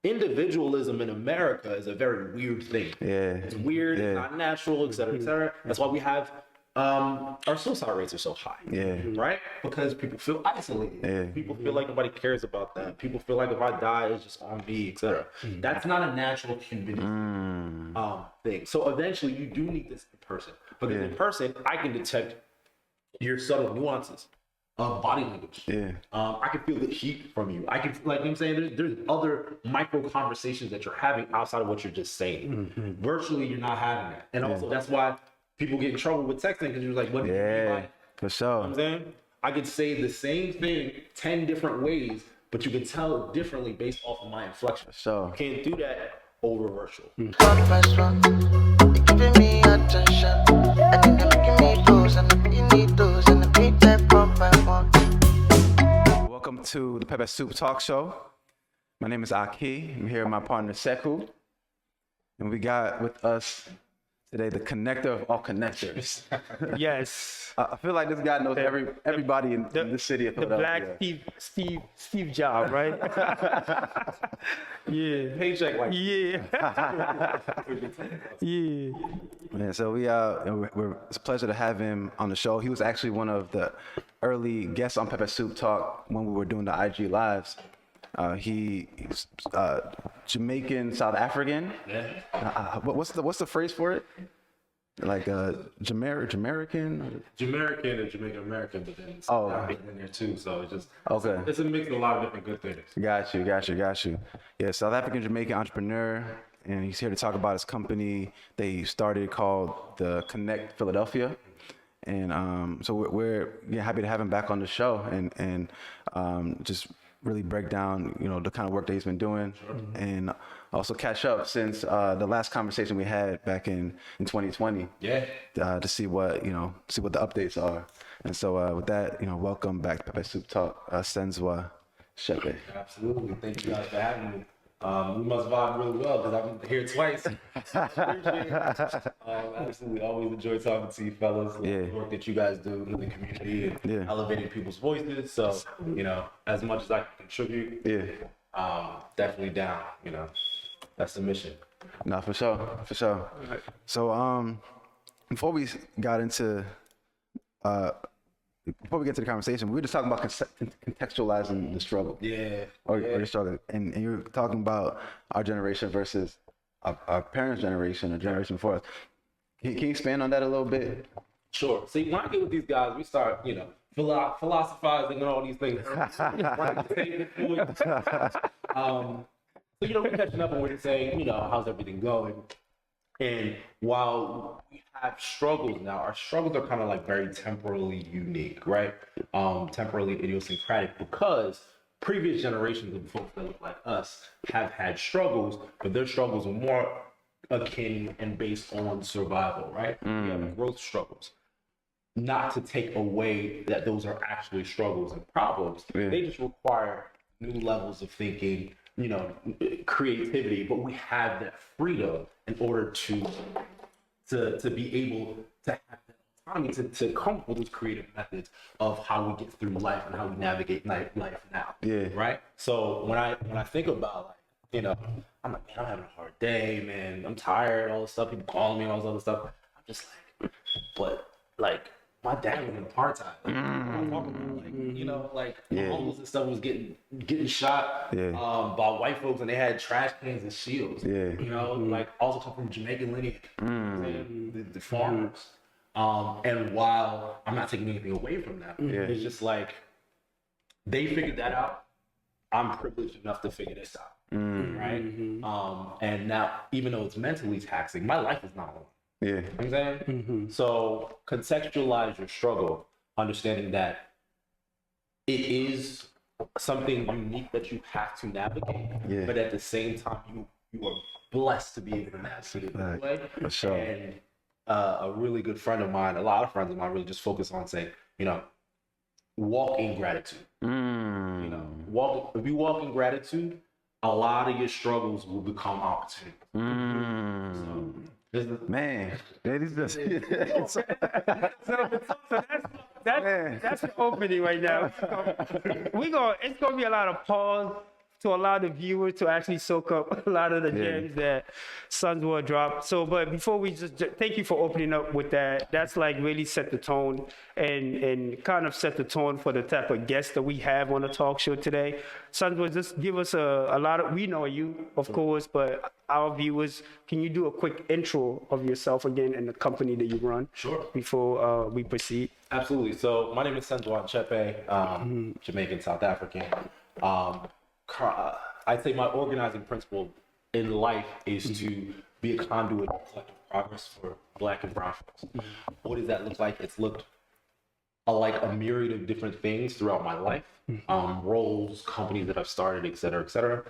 individualism in America is a very weird thing. It's weird, it's not natural, et cetera, et cetera. That's why we have our suicide rates are so high. Right? Because people feel isolated. People feel like nobody cares about them. People feel like if I die, it's just on me, et cetera. That's not a natural human thing. So eventually you do need this in person. Because in person, I can detect your subtle nuances of body language. I can feel the heat from you. I can, like I'm saying, there's other micro conversations that you're having outside of what you're just saying. Virtually, you're not having that. And also, that's why people get in trouble with texting, because you're like, what do you mean by it? For sure. You know what I'm saying? I could say the same thing 10 different ways, but you can tell it differently based off of my inflection. So you can't do that over virtual. Welcome to the Pepper Soup Talk Show. My name is Aki. I'm here with my partner Sekou. And we got with us today the connector of all connectors. Yes. I feel like this guy knows everybody in the city of Philadelphia. The black Steve Jobs, right? Paycheck like Yeah, so it's a pleasure to have him on the show. He was actually one of the early guests on Pepper Soup Talk when we were doing the IG lives. He's Jamaican, South African. What's the phrase for it? Like Jamaican and Jamaican American, but then South African in there too. So it's just it's a mix of a lot of different good things. Got you. Yeah, South African Jamaican entrepreneur, and he's here to talk about his company they started called the Connect Philadelphia. And so we're happy to have him back on the show and just really break down, the kind of work that he's been doing, and also catch up since the last conversation we had back in 2020. To see what the updates are. And so with that, welcome back to Pepper Soup Talk, Senzwa Ntshepe. Absolutely, thank you guys for having me. We must vibe really well because I've been here twice. Absolutely, always enjoy talking to you fellas. The work that you guys do in the community and elevating people's voices. So, as much as I can contribute, definitely down. That's the mission. No, for sure. Right. So, before we get into the conversation, we were just talking about contextualizing the struggle. Or the struggle. And you're talking about our generation versus our parents' generation, or generation before us. Can you expand on that a little bit? Sure. See, when I get with these guys, we start, philosophizing and all these things. So, we're catching up and we're saying, how's everything going? And while we have struggles now, our struggles are kind of like very temporally unique, right? Temporally idiosyncratic, because previous generations of folks that look like us have had struggles, but their struggles are more akin and based on survival, right? We have growth struggles. Not to take away that those are actually struggles and problems. They just require new levels of thinking, creativity, but we have that freedom in order to be able to have that autonomy to come up with those creative methods of how we get through life and how we navigate life now. Right? So when I think about I'm like, man, I'm having a hard day, man. I'm tired, all this stuff, people calling me, all this other stuff. I'm just like, but my dad was in apartheid. Homeless and stuff was getting shot by white folks, and they had trash cans and shields. Also come from Jamaican lineage, the farmers. And while I'm not taking anything away from that, it's just like they figured that out. I'm privileged enough to figure this out, right? And now, even though it's mentally taxing, my life is not on. You know what I'm saying? So contextualize your struggle, understanding that it is something unique that you have to navigate, but at the same time, you are blessed to be able to navigate it this way. For sure. And a really good friend of mine, a lot of friends of mine, really just focus on saying, walk in gratitude. If you walk in gratitude, a lot of your struggles will become opportunities. Man, that is just so that's the opening right now. It's gonna be a lot of pause to allow the viewers to actually soak up a lot of the gems that Senzwa dropped. So, but before we just thank you for opening up with that. That's like really set the tone and kind of set the tone for the type of guests that we have on the talk show today. Senzwa, just give us a lot of, we know you, of course, but our viewers, can you do a quick intro of yourself again and the company that you run? Sure. Before we proceed. Absolutely. So my name is Senzwa Ntshepe, Jamaican, South African. I'd say my organizing principle in life is to be a conduit of collective progress for Black and brown folks. What does that look like? It's looked like a myriad of different things throughout my life, roles, companies that I've started, et cetera, et cetera.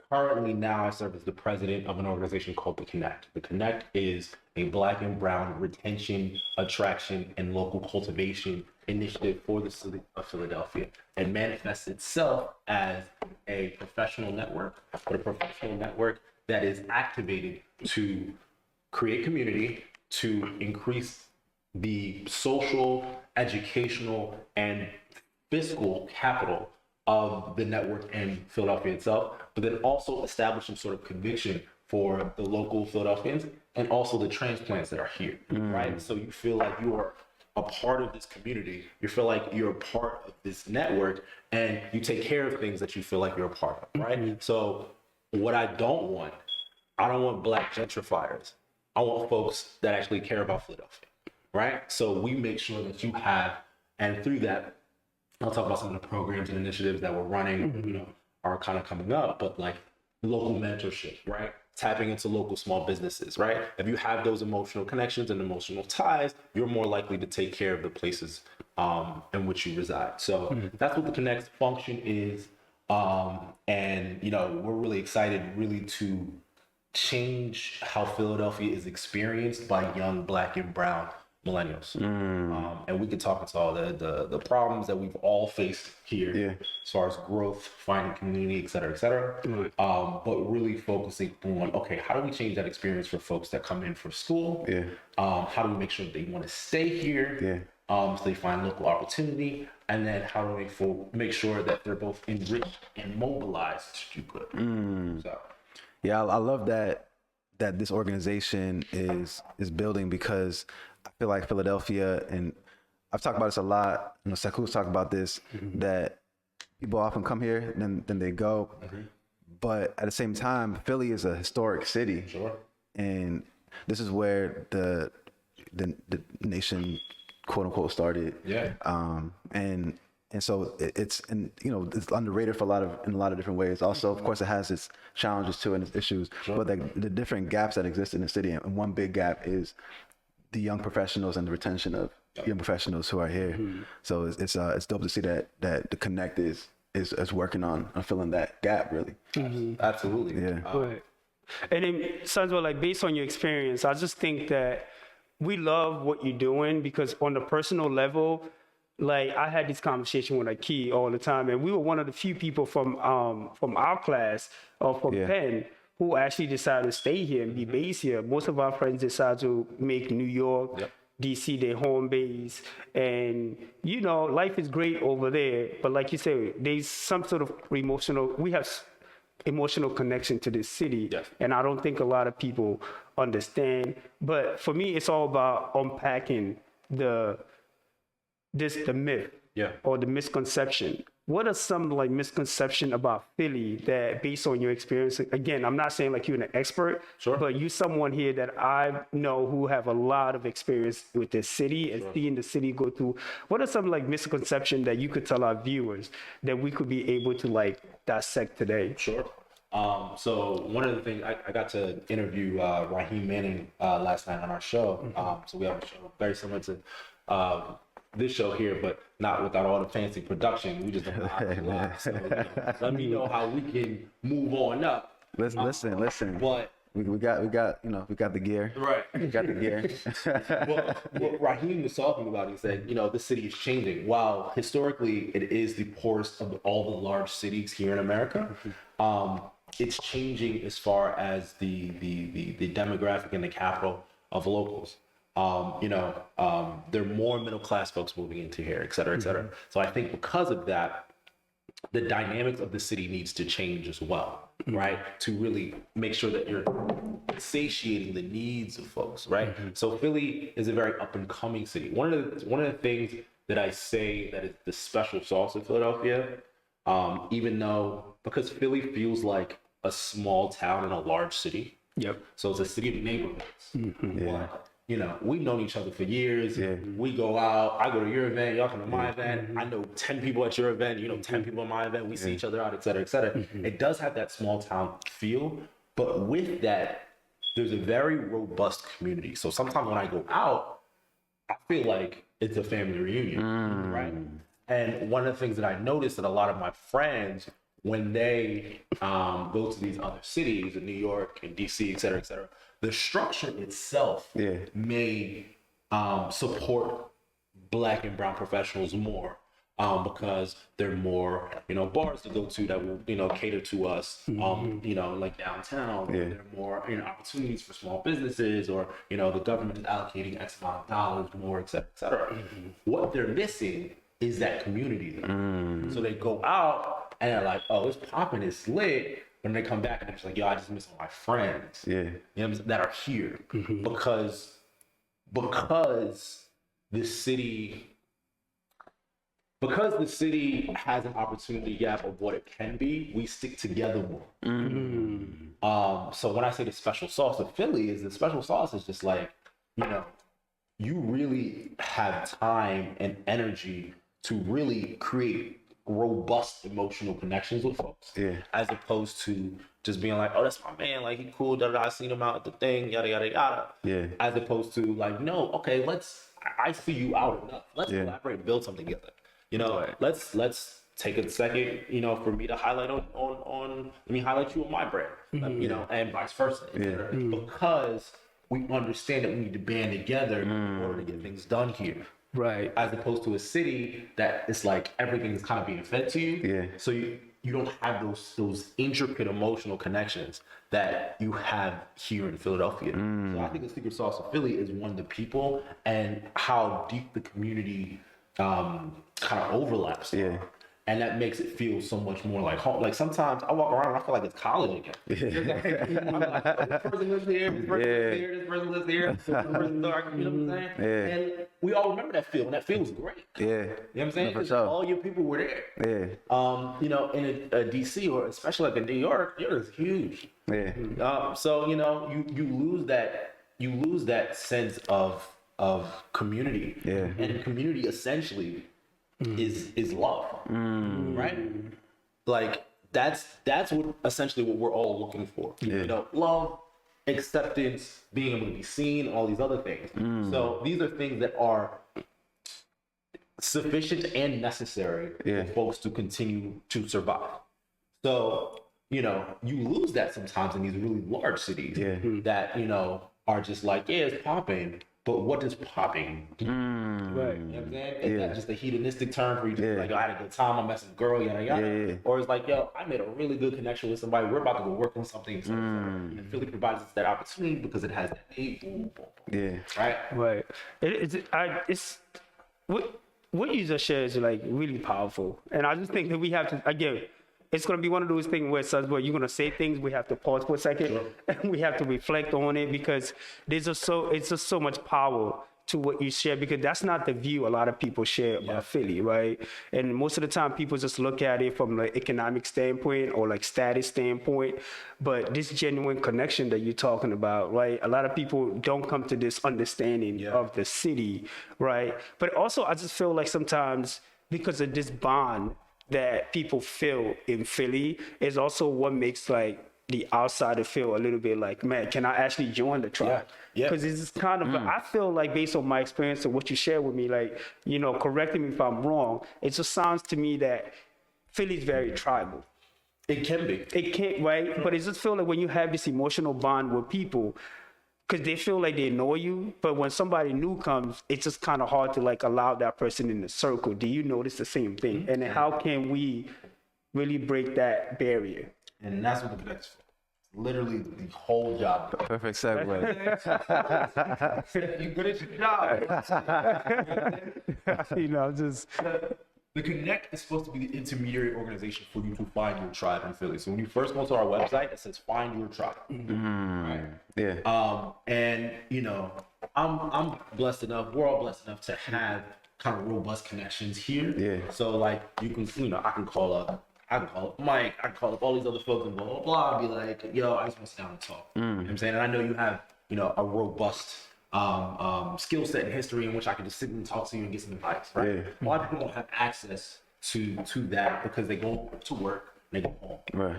Currently now I serve as the president of an organization called The Connect. The Connect is a Black and brown retention, attraction, and local cultivation initiative for the city of Philadelphia. It manifests itself as a professional network, but a professional network that is activated to create community, to increase the social, educational, and fiscal capital of the network in Philadelphia itself, but then also establish some sort of conviction for the local Philadelphians and also the transplants that are here, right? So you feel like you are a part of this community, you feel like you're a part of this network, and you take care of things that you feel like you're a part of, right? So what I don't want Black gentrifiers. I want folks that actually care about Philadelphia, right? So we make sure that you have, and through that, I'll talk about some of the programs and initiatives that we're running, are kind of coming up, but like local mentorship, right? Tapping into local small businesses, right? If you have those emotional connections and emotional ties, you're more likely to take care of the places in which you reside. So that's what the Connect function is. And, we're really excited really to change how Philadelphia is experienced by young Black and brown millennials. And we can talk into all the problems that we've all faced here as far as growth, finding community, et cetera, et cetera. But really focusing on, okay, how do we change that experience for folks that come in for school? How do we make sure that they want to stay here? So they find local opportunity, and then how do we make sure that they're both enriched and mobilized to do good? So. Yeah, I love that this organization is building, because I feel like Philadelphia, and I've talked about this a lot, Saku's talked about this, that people often come here, then they go. But at the same time, Philly is a historic city. And this is where the nation, quote unquote, started. And so it's underrated for in a lot of different ways. Also, of course, it has its challenges too and its issues. But the different gaps that exist in the city, and one big gap is the young professionals and the retention of young professionals who are here. So it's dope to see that the Connect is working on filling that gap, really. Absolutely. Right. And then, Senzwa, like based on your experience, I just think that we love what you're doing, because on the personal level, like I had this conversation with Aki all the time, and we were one of the few people from our class or from Penn who actually decided to stay here and be based here. Most of our friends decided to make New York, DC their home base, and life is great over there. But like you said, there's some sort of emotional connection to this city, and I don't think a lot of people understand. But for me, it's all about unpacking the myth or the misconception. What are some misconceptions about Philly that, based on your experience, again, I'm not saying like you're an expert, but you're someone here that I know who have a lot of experience with this city and seeing the city go through. What are some misconceptions that you could tell our viewers that we could be able to dissect today? So one of the things, I got to interview Raheem Manning last night on our show. So we have a show very similar to this show here, but not without all the fancy production. We just don't live. So let me know how we can move on up. Listen. But we got the gear. Right. We got the gear. What Raheem was talking about, he said, this city is changing. While historically it is the poorest of all the large cities here in America, it's changing as far as the demographic and the capital of locals. There are more middle class folks moving into here, et cetera, et cetera. So I think because of that, the dynamics of the city needs to change as well, right? To really make sure that you're satiating the needs of folks, right? So Philly is a very up and coming city. One of the things that I say that is the special sauce of Philadelphia, even though because Philly feels like a small town in a large city. Yep. So it's a city of neighborhoods. But, you know, we've known each other for years. We go out. I go to your event. Y'all come to my event. I know 10 people at your event. You know, 10 people at my event. We see each other out, et cetera, et cetera. It does have that small town feel. But with that, there's a very robust community. So sometimes when I go out, I feel like it's a family reunion, right? And one of the things that I noticed that a lot of my friends, when they go to these other cities in New York and DC, et cetera, the structure itself may support Black and brown professionals more because there are more, you know, bars to go to that will, you know, cater to us, you know, like downtown. There are more, you know, opportunities for small businesses, or, you know, the government is allocating X amount of dollars more, et cetera, et cetera. What they're missing is that community there. So they go out and they're like, oh, it's popping, it's lit. When they come back and they're just like, yo, I just miss all my friends, you know, that are here. Because the city has an opportunity gap of what it can be, we stick together more. So when I say the special sauce of Philly, is the special sauce is just like, you know, you really have time and energy to really create robust emotional connections with folks, as opposed to just being like, oh, that's my man, like he cool, I seen him out at the thing, yada yada yada. As opposed to like, no, okay, I see you out enough. Let's collaborate and build something together. You know, let's take a second, you know, for me to highlight on let me highlight you on my brand, you know, and vice versa. Because we understand that we need to band together in order to get things done here. Right. As opposed to a city that it's like everything is kind of being fed to you. So you don't have those intricate emotional connections that you have here in Philadelphia. So I think the secret sauce of Philly is one, the people and how deep the community kind of overlaps. And that makes it feel so much more like home. Like sometimes I walk around and I feel like it's college again. I'm like, oh, this person lives here, this person lives here, this person lives here, this person dark, you know what I'm saying? And we all remember that feel, and that feels great. You know what I'm saying? Because all your people were there. You know, in a DC or especially like in New York, is huge. So, you know, you lose that sense of community. And community essentially is love, right? Like that's what essentially what we're all looking for. You know, love, acceptance, being able to be seen, all these other things. So these are things that are sufficient and necessary for folks to continue to survive. So, you know, you lose that sometimes in these really large cities that, you know, are just like, it's popping. But what does popping do? Right. You know what I'm saying? Is that just a hedonistic term for you to like, I had a good time, I'm messing with a girl, yada yada? Or it's like, yo, I made a really good connection with somebody, we're about to go work on something. And Philly provides us that opportunity because it has that boom. Right? It's what you just shared is like really powerful. And I just think that we have to, again, it's going to be one of those things where you're going to say things, we have to pause for a second, and we have to reflect on it, because it's just so much power to what you share, because that's not the view a lot of people share about Philly, right? And most of the time people just look at it from like economic standpoint or like status standpoint, but this genuine connection that you're talking about, right? A lot of people don't come to this understanding of the city, right? But also I just feel like sometimes because of this bond that people feel in Philly is also what makes like the outsider feel a little bit like, man, can I actually join the tribe? Because it's kind of, I feel like based on my experience and what you share with me, like, you know, correcting me if I'm wrong, it just sounds to me that Philly's very tribal. It can be. It can't, right? But it just feels like when you have this emotional bond with people, because they feel like they know you, but when somebody new comes, it's just kind of hard to like allow that person in the circle. Do you notice the same thing? And then how can we really break that barrier? And that's what the Connect's for. Literally the whole job. Perfect segue. You good at your job. You know, just The Connect is supposed to be the intermediary organization for you to find your tribe in Philly. So when you first go to our website, it says find your tribe. Right? Yeah. And you know, I'm blessed enough. We're all blessed enough to have kind of robust connections here. Yeah. So like you can, you know, I can call up Mike, I can call up all these other folks and blah blah blah. And be like, yo, I just want to sit down and talk. You know what I'm saying? And I know you have, you know, a robust skill set and history in which I can just sit and talk to you and get some advice, right? Yeah. A lot of people don't have access to that because they go to work and they go home. Right.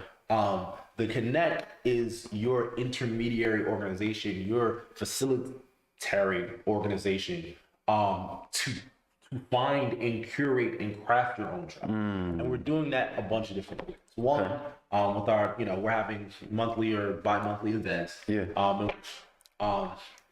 The Connect is your intermediary organization, your facilitatory organization to find and curate and craft your own tribe. And we're doing that a bunch of different ways. One, with our, you know, we're having monthly or bi-monthly events. Yeah. In which,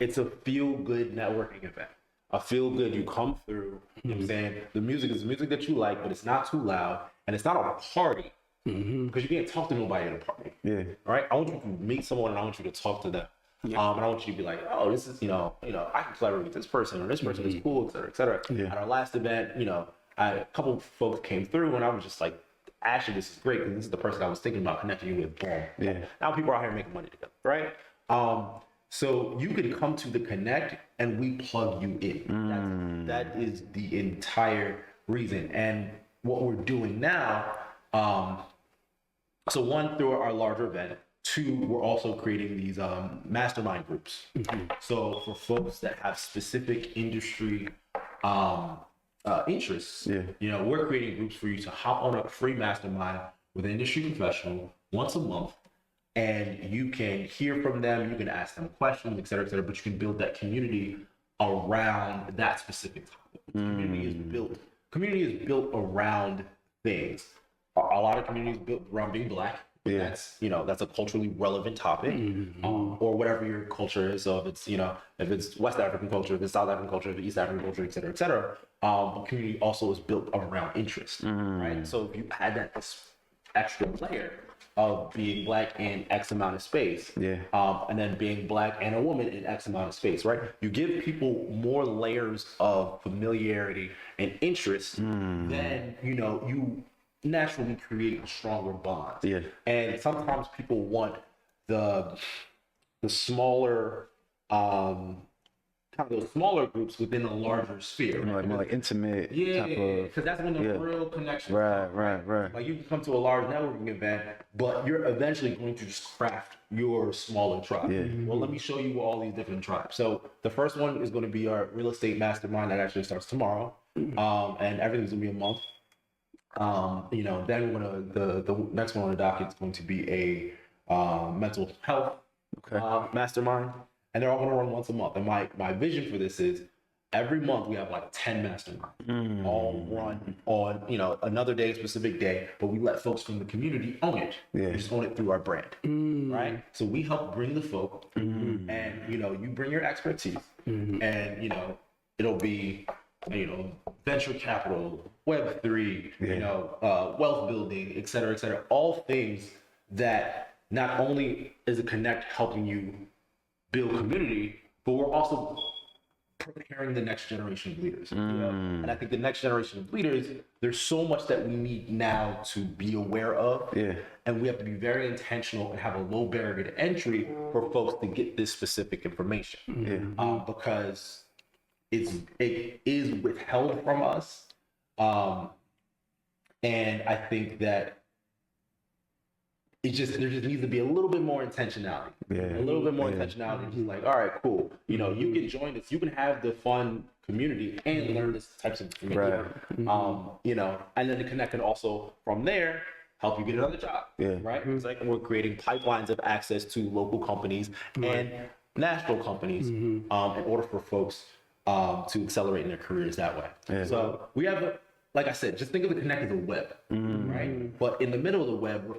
it's a feel-good networking event. A feel-good, you come through, you know what I'm saying? The music is music that you like, but it's not too loud, and it's not a party, because you can't talk to nobody at a party. Yeah. All right? I want you to meet someone, and I want you to talk to them. And I want you to be like, oh, this is, you know, I can collaborate with this person, or this person is cool, et cetera, et cetera. Yeah. At our last event, you know, a couple of folks came through, and I was just like, actually, this is great, because this is the person I was thinking about connecting you with. Boom. Yeah. Now people are out here making money together, right? So you can come to the Connect, and we plug you in. That is the entire reason. And what we're doing now, so one, through our larger event. Two, we're also creating these mastermind groups. So for folks that have specific industry interests, you know, we're creating groups for you to hop on a free mastermind with an industry professional once a month, and you can hear from them, you can ask them questions, et cetera, but you can build that community around that specific topic. Community is built around things. A lot of communities built around being Black. Yeah. That's, you know, that's a culturally relevant topic, or whatever your culture is. So if it's, you know, if it's West African culture, if it's South African culture, if it's East African culture, et cetera, et cetera. But community also is built around interest, right? So if you add that extra layer of being Black in X amount of space, and then being Black and a woman in X amount of space, right? You give people more layers of familiarity and interest, then, you know, you naturally create a stronger bond. Yeah. And sometimes people want the smaller kind of those smaller groups within a larger sphere. You know, like more like intimate type of, because that's when the real connection right. Like you can come to a large networking event, but you're eventually going to just craft your smaller tribe. Well, let me show you all these different tribes. So the first one is going to be our real estate mastermind that actually starts tomorrow. And everything's gonna be a month. You know, then we're gonna the next one on the docket is going to be a mental health mastermind, and they're all gonna run once a month. And my vision for this is every month we have like 10 masterminds, all run on, you know, another day, a specific day, but we let folks from the community own it. We just own it through our brand, right? So we help bring the folk, and you know, you bring your expertise, and you know, it'll be, you know, venture capital, Web3, you know, wealth building, et cetera, all things that not only is a Connect helping you build community, but we're also preparing the next generation of leaders. You know? And I think the next generation of leaders, there's so much that we need now to be aware of. And we have to be very intentional and have a low barrier to entry for folks to get this specific information. Because it is withheld from us, and I think that there just needs to be a little bit more intentionality. A little bit more intentionality. Just like, all right, cool. You know, you can join this. You can have the fun community and learn this types of information. You know, and then the Connect can also from there help you get another job. Right. It's like we're creating pipelines of access to local companies and national companies in order for folks to accelerate in their careers that way. So we have, like I said, just think of the Connect as a web, right? But in the middle of the web, we're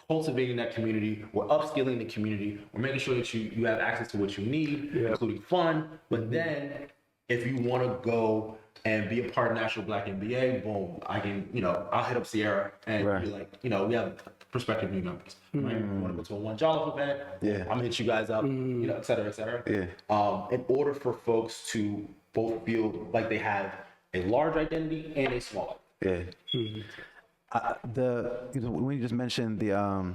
cultivating that community, we're upskilling the community, we're making sure that you have access to what you need, including fun. But then if you want to go and be a part of National Black MBA, boom, I can, you know, I'll hit up Sierra and be like, you know, we have prospective new members. Right? If you want to go to a one Jollof event, I'm gonna hit you guys up, you know, et cetera, et cetera. In order for folks to both feel like they have a large identity and a small Yeah. When you just mentioned the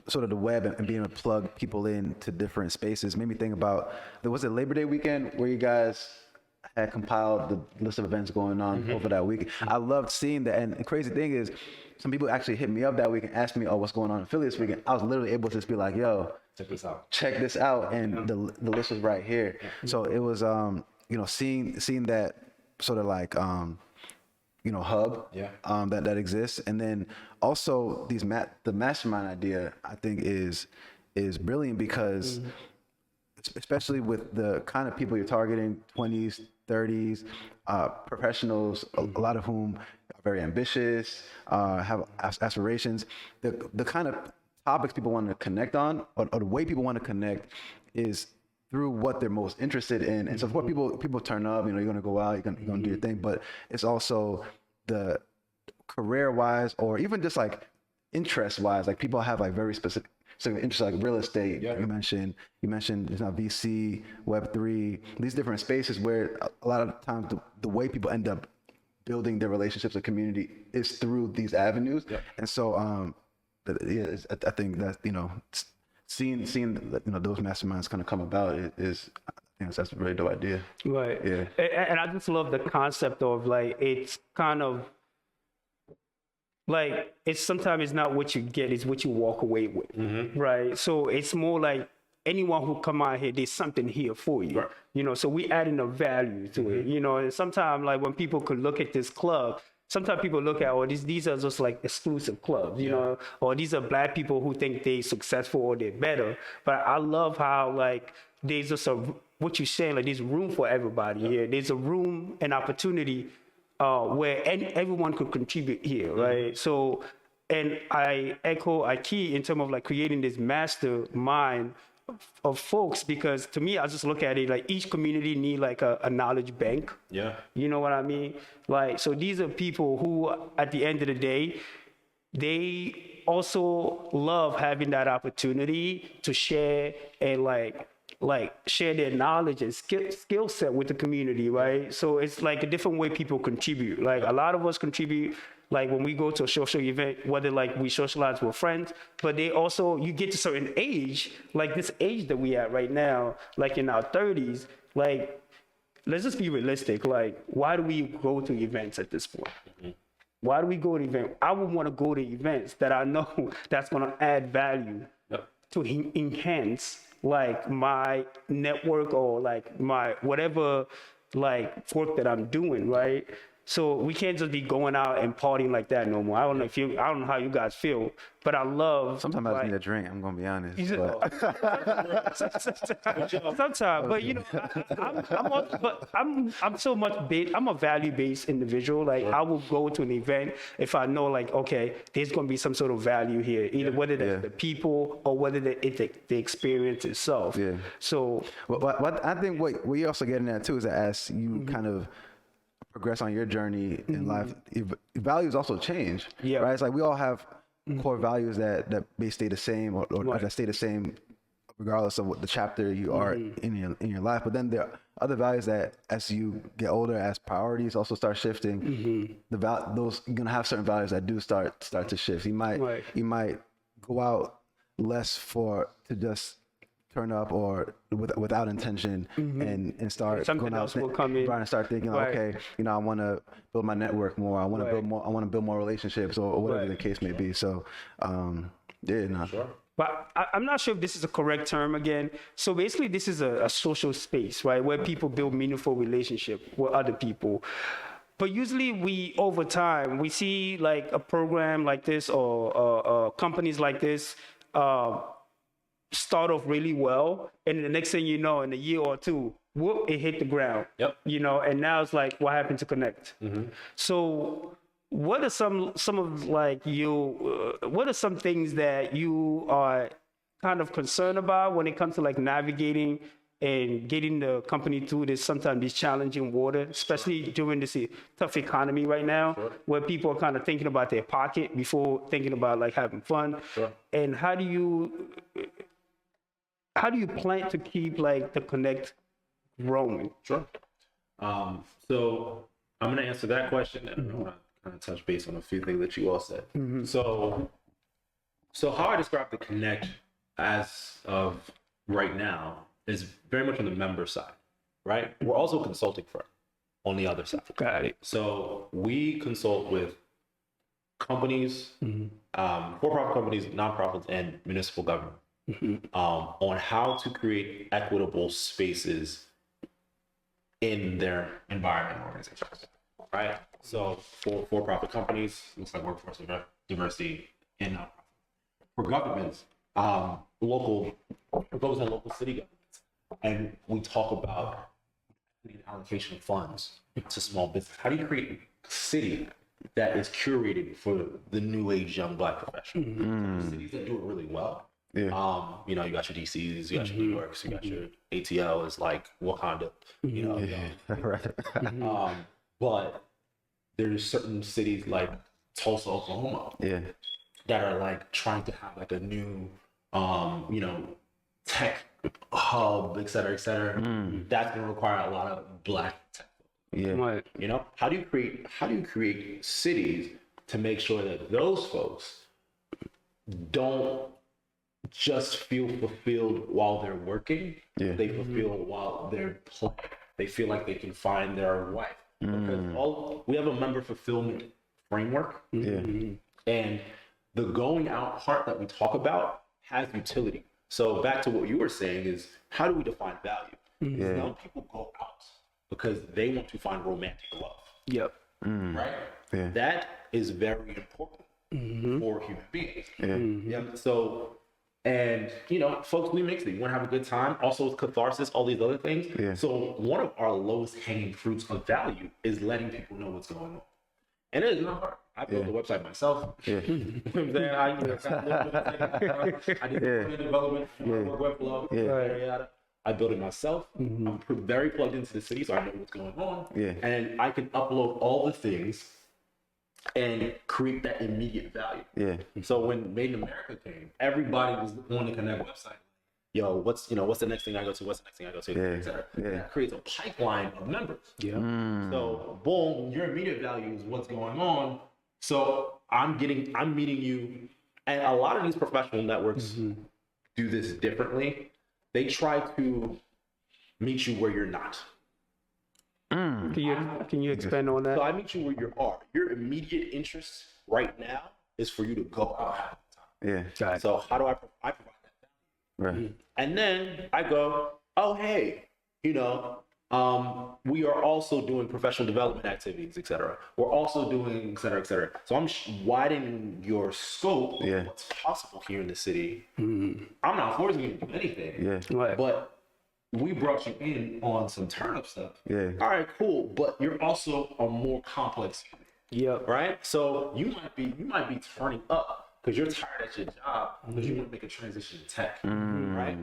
sort of the web and being able to plug people into different spaces, made me think about was it Labor Day weekend where you guys had compiled the list of events going on over that week. I loved seeing that, and the crazy thing is, some people actually hit me up that week and asked me, "Oh, what's going on in Philly this weekend?" I was literally able to just be like, "Yo, check this out," and the list was right here. So it was seeing that sort of like hub that exists, and then also the mastermind idea I think is brilliant because especially with the kind of people you're targeting, 20s, 30s, professionals, a lot of whom are very ambitious, have aspirations. The kind of topics people want to connect on, or the way people want to connect, is through what they're most interested in. And so, of course, people turn up. You're going to go out, you're going to do your thing, but it's also the career-wise, or even just like interest-wise. Like people have like very specific interests, like real estate. Yeah. You mentioned VC, Web3, these different spaces where a lot of times the way people end up building their relationships and community is through these avenues. Yeah. And so, I think that seeing those masterminds kind of come about is that's a very dope idea. Right. Yeah. And I just love the concept of like, it's kind of like, sometimes it's not what you get, it's what you walk away with. Right. So it's more like anyone who come out here, there's something here for you. Right. So we adding a value to it. And sometimes like when people could look at this club, sometimes people look at, these are just like exclusive clubs, or these are black people who think they're successful or they're better. But I love how like there's just what you're saying, like there's room for everybody here. There's a room and opportunity where everyone could contribute here, right? So, and I key in terms of like creating this mastermind of folks, because to me, I just look at it like each community need like a knowledge bank. Yeah. You know what I mean? Like, so these are people who at the end of the day, they also love having that opportunity to share and like share their knowledge and skill set with the community, right? So it's like a different way people contribute. Like a lot of us contribute, like when we go to a social event, whether like we socialize with friends, but they also, you get to a certain age, like this age that we at right now, like in our 30s, like, let's just be realistic. Like, why do we go to events at this point? Why do we go to events? I would want to go to events that I know that's going to add value to enhance like my network or like my whatever like work that I'm doing, right? So we can't just be going out and partying like that no more. I don't know how you guys feel, but I love. Sometimes I just need a drink. I'm gonna be honest. Sometimes, but I'm so much I'm a value-based individual. Like I will go to an event if I know like, okay, there's gonna be some sort of value here, either whether that's the people or whether the experience itself. Yeah. So what I think what we also getting at too is that as you kind of progress on your journey in life, values also change. Yeah. Right. It's like we all have core values that may stay the same or that stay the same regardless of what the chapter you are in your life. But then there are other values that as you get older, as priorities also start shifting, those you're gonna have certain values that do start to shift. You might go out less to just turn up or without intention and start something going out else will come in and start thinking okay, I want to build my network more, I want to build more relationships or whatever the case may be. So sure. But I'm not sure if this is a correct term again. So basically this is a social space, right, where people build meaningful relationship with other people. But usually over time we see like a program like this or companies like this start off really well, and the next thing you know, in a year or two, whoop, it hit the ground. Yep. And now it's like, what happened to Connect? So what are some of like what are some things that you are kind of concerned about when it comes to like navigating and getting the company through sometimes these challenging water, especially during this tough economy right now, where people are kind of thinking about their pocket before thinking about like having fun? And how do you plan to keep like the Connect growing? Sure. So I'm going to answer that question, and I want to kind of touch base on a few things that you all said. So how I describe the Connect as of right now is very much on the member side, right? We're also a consulting firm on the other side. Got it. So we consult with companies, for-profit companies, nonprofits, and municipal government on how to create equitable spaces in their environment organizations, right? So for-profit companies, looks like workforce diversity in nonprofits. For governments, local, focus on local city governments, and we talk about the allocation of funds to small business. How do you create a city that is curated for the new age young Black professional? Cities that do it really well. You know, you got your DCs, you got your New Yorks, you got your ATL is like Wakanda, you know. But there's certain cities like Tulsa, Oklahoma, that are like trying to have like a new, you know, tech hub, et cetera, et cetera. That's gonna require a lot of Black tech. You know, how do you create cities to make sure that those folks don't just feel fulfilled while they're working? They fulfill while they're playing. They feel like they can find their wife. Because we have a member fulfillment framework. And the going out part that we talk about has utility. So back to what you were saying is, how do we define value? Some people go out because they want to find romantic love. Right? That is very important for human beings. So, and you know, folks, we mix it. You want to have a good time. Also, with catharsis, all these other things. So one of our lowest hanging fruits of value is letting people know what's going on. And it is not hard. I built the website myself. You know what I'm saying? I did the development, webflow, I built it myself. I'm very plugged into the city, so I know what's going on. And I can upload all the things and create that immediate value. So when Made in America came, everybody was on the Connect website. Yo, what's the next thing I go to? What's the next thing I go to? Et cetera. That creates a pipeline of members. So boom, your immediate value is what's going on. So I'm meeting you, and a lot of these professional networks do this differently. They try to meet you where you're not. Can you expand on that? So I meet you where you are. Your immediate interest right now is for you to go out. So how do I provide that value? And then I go, oh hey, you know, we are also doing professional development activities, et cetera. We're also doing et cetera, et cetera. So I'm widening your scope of what's possible here in the city. I'm not forcing you to do anything. But we brought you in on some turnip stuff. All right, cool. But you're also a more complex unit. Right? So you might be turning up because you're tired at your job because you want to make a transition to tech. Right?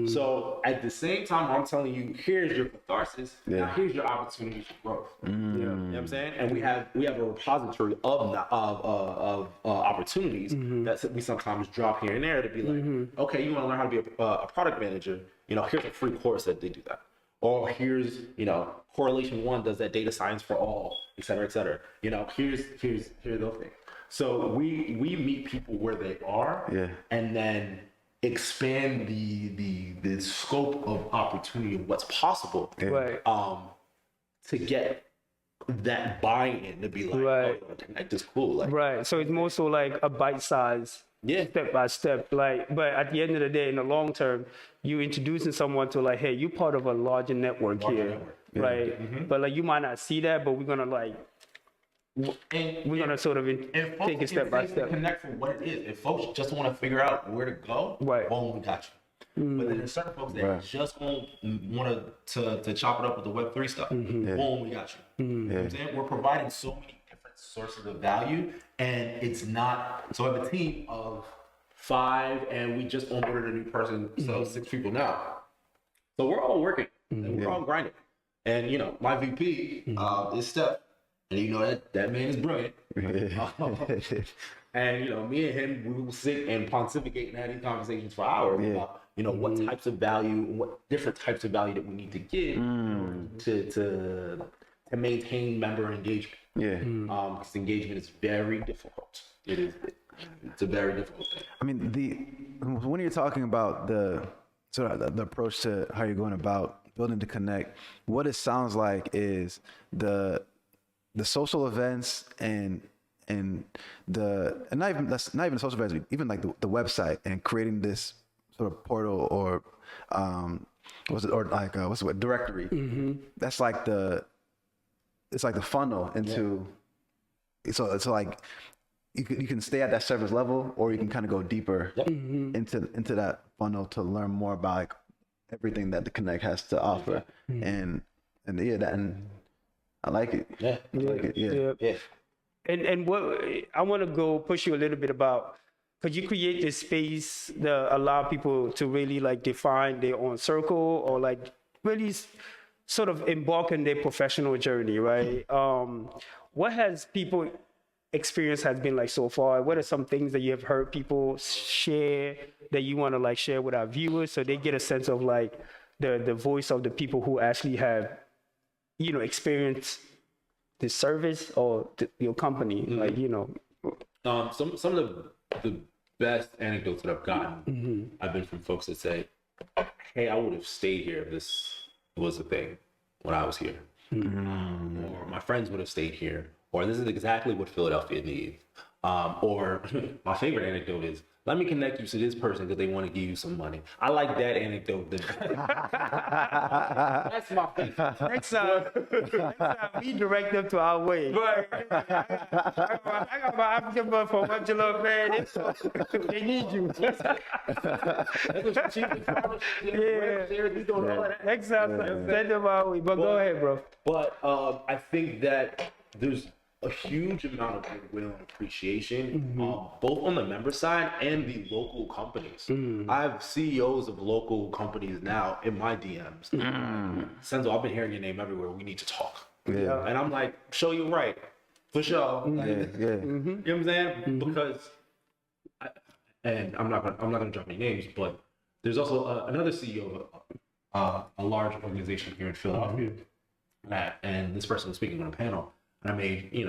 So at the same time, I'm telling you, here's your catharsis. Now here's your opportunity for growth. You know what I'm saying? And we have a repository of opportunities that we sometimes drop here and there to be like, okay, you want to learn how to be a product manager? You know, here's a free course that they do that. Or here's, you know, Correlation 1 does that data science for all, et cetera, et cetera. You know, here's those things. So we meet people where they are, and then expand the scope of opportunity of what's possible, to get that buy-in to be like, oh, Connect is cool, like, So it's more so like a bite size. Step by step, like, but at the end of the day, in the long term, you introducing someone to like, hey, you're part of a larger network here, right? But like, you might not see that, but we're gonna like, we're gonna sort of take it step by step. Connect for what it is. If folks just want to figure out where to go, boom, we got you. But then there's certain folks that just want to chop it up with the Web3 stuff. Boom, we got you. You know what I'm saying? We're providing so many different sources of value, and it's not. So I have a team of 5, and we just onboarded a new person, so 6 people now. So we're all working, and we're all grinding. And you know, my VP is Steph, and you know that man is brilliant. And you know, me and him, we will sit and pontificate and have these conversations for hours about, you know, what types of value, what different types of value that we need to give to maintain member engagement. Yeah. Because engagement is very difficult. It's a very difficult thing. I mean, when you're talking about the approach to how you're going about building to connect, what it sounds like is the social events and not even social events, even like the website and creating this sort of portal or directory. That's like it's like the funnel into. So it's like you can stay at that service level, or you can kind of go deeper into that funnel to learn more about like everything that the Connect has to offer. And I like it. Yeah. I like it. Yeah. And what I want to go push you a little bit about, could you create this space that allow people to really like define their own circle, or like really sort of embark on their professional journey, right? What has people experience has been like so far? What are some things that you have heard people share that you want to like share with our viewers, so they get a sense of like the voice of the people who actually have, experienced the service or your company, like, Some of the best anecdotes that I've gotten, I've been from folks that say, hey, I would have stayed here if this was a thing when I was here. Or my friends would have stayed here. Or this is exactly what Philadelphia needs. Or my favorite anecdote is, let me connect you to this person because they want to give you some money. I like that anecdote. That's my favorite. Next time we direct them to our way. Right. I got my African bud for one Jollof, man. They need you. Next time, send them our way. But go ahead, bro. But I think that there's a huge amount of goodwill and appreciation, both on the member side and the local companies. I have CEOs of local companies now in my DMs. Senzwa, I've been hearing your name everywhere. We need to talk. Yeah. And I'm like, show you right, for sure. Yeah. You know what I'm saying? Because, I'm not gonna drop any names, but there's also another CEO of a large organization here in Philadelphia, and this person was speaking on a panel. And I made,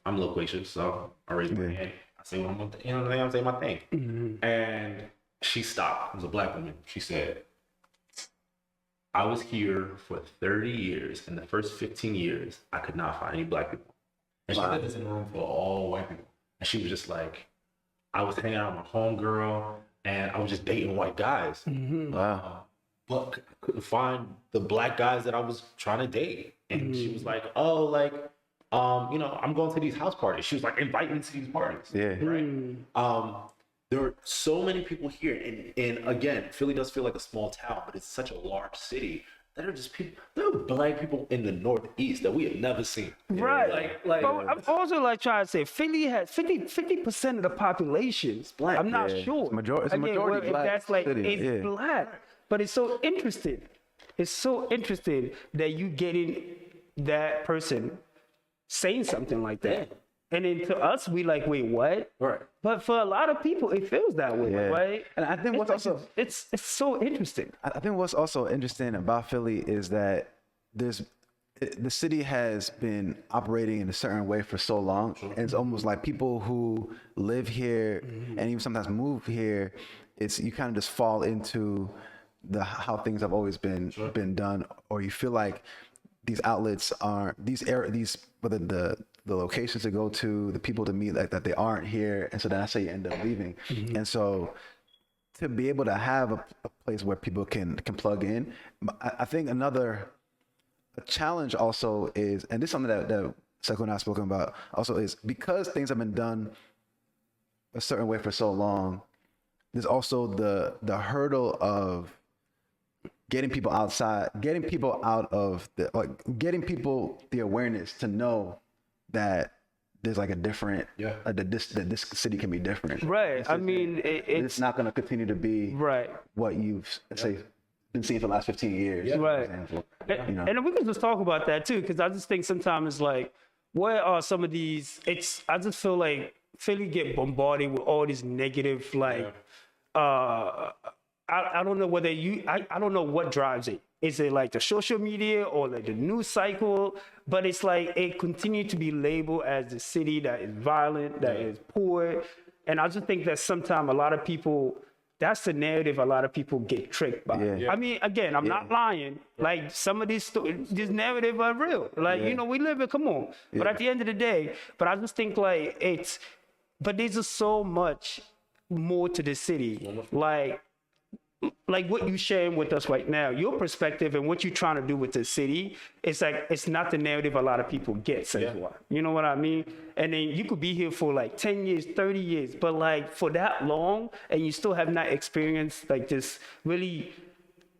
I'm loquacious, so I raised my hand. I say what I'm saying my thing. And she stopped. It was a black woman. She said, I was here for 30 years. In the first 15 years, I could not find any black people. And she said this in the room for all white people. And she was just like, I was hanging out with my homegirl, and I was just dating white guys. Wow. But I couldn't find the black guys that I was trying to date. And she was like, oh, like, I'm going to these house parties. She was like, invite me to these parties. Yeah. Right. There are so many people here. And again, Philly does feel like a small town, but it's such a large city. There are just people, there are black people in the Northeast that we have never seen. Right. Like I'm also like trying to say Philly has 50% of the population is black. I'm not sure. It's a majority black that's like city. It's black. But it's so interesting. It's so interesting that you getting that person saying something like that. And then to us, we like, wait, what? Right. But for a lot of people, it feels that way, right? And I think it's so interesting. I think what's also interesting about Philly is that the city has been operating in a certain way for so long. And it's almost like people who live here and even sometimes move here, you kind of just fall into how things have always been done, or you feel like these outlets aren't whether the locations to go to, the people to meet, like that they aren't here, and so that's how you end up leaving. And so to be able to have a place where people can plug in, I think a challenge also is, and this is something that Seko and I have spoken about also, is because things have been done a certain way for so long, there's also the hurdle of getting people outside, getting people the awareness to know that there's like a different, that this city can be different. Right. It's not going to continue to be what you've been seeing for the last 15 years. Right. For example. And we can just talk about that too, because I just think sometimes it's like, where are some of these? I just feel like Philly get bombarded with all these negative, like, I don't know whether I don't know what drives it. is it like the social media or like the news cycle? But it's like it continued to be labeled as the city that is violent, that is poor. And I just think that sometimes a lot of people, that's the narrative a lot of people get tricked by. Yeah. I mean, again, I'm not lying. Like some of these this narrative are real. Like, you know, we live it, come on. But at the end of the day, but I just think like but there's just so much more to the city. Like what you're sharing with us right now, your perspective and what you're trying to do with the city, it's like, it's not the narrative a lot of people get, Senzwa. You know what I mean? And then you could be here for like 10 years, 30 years, but like for that long, and you still have not experienced like this really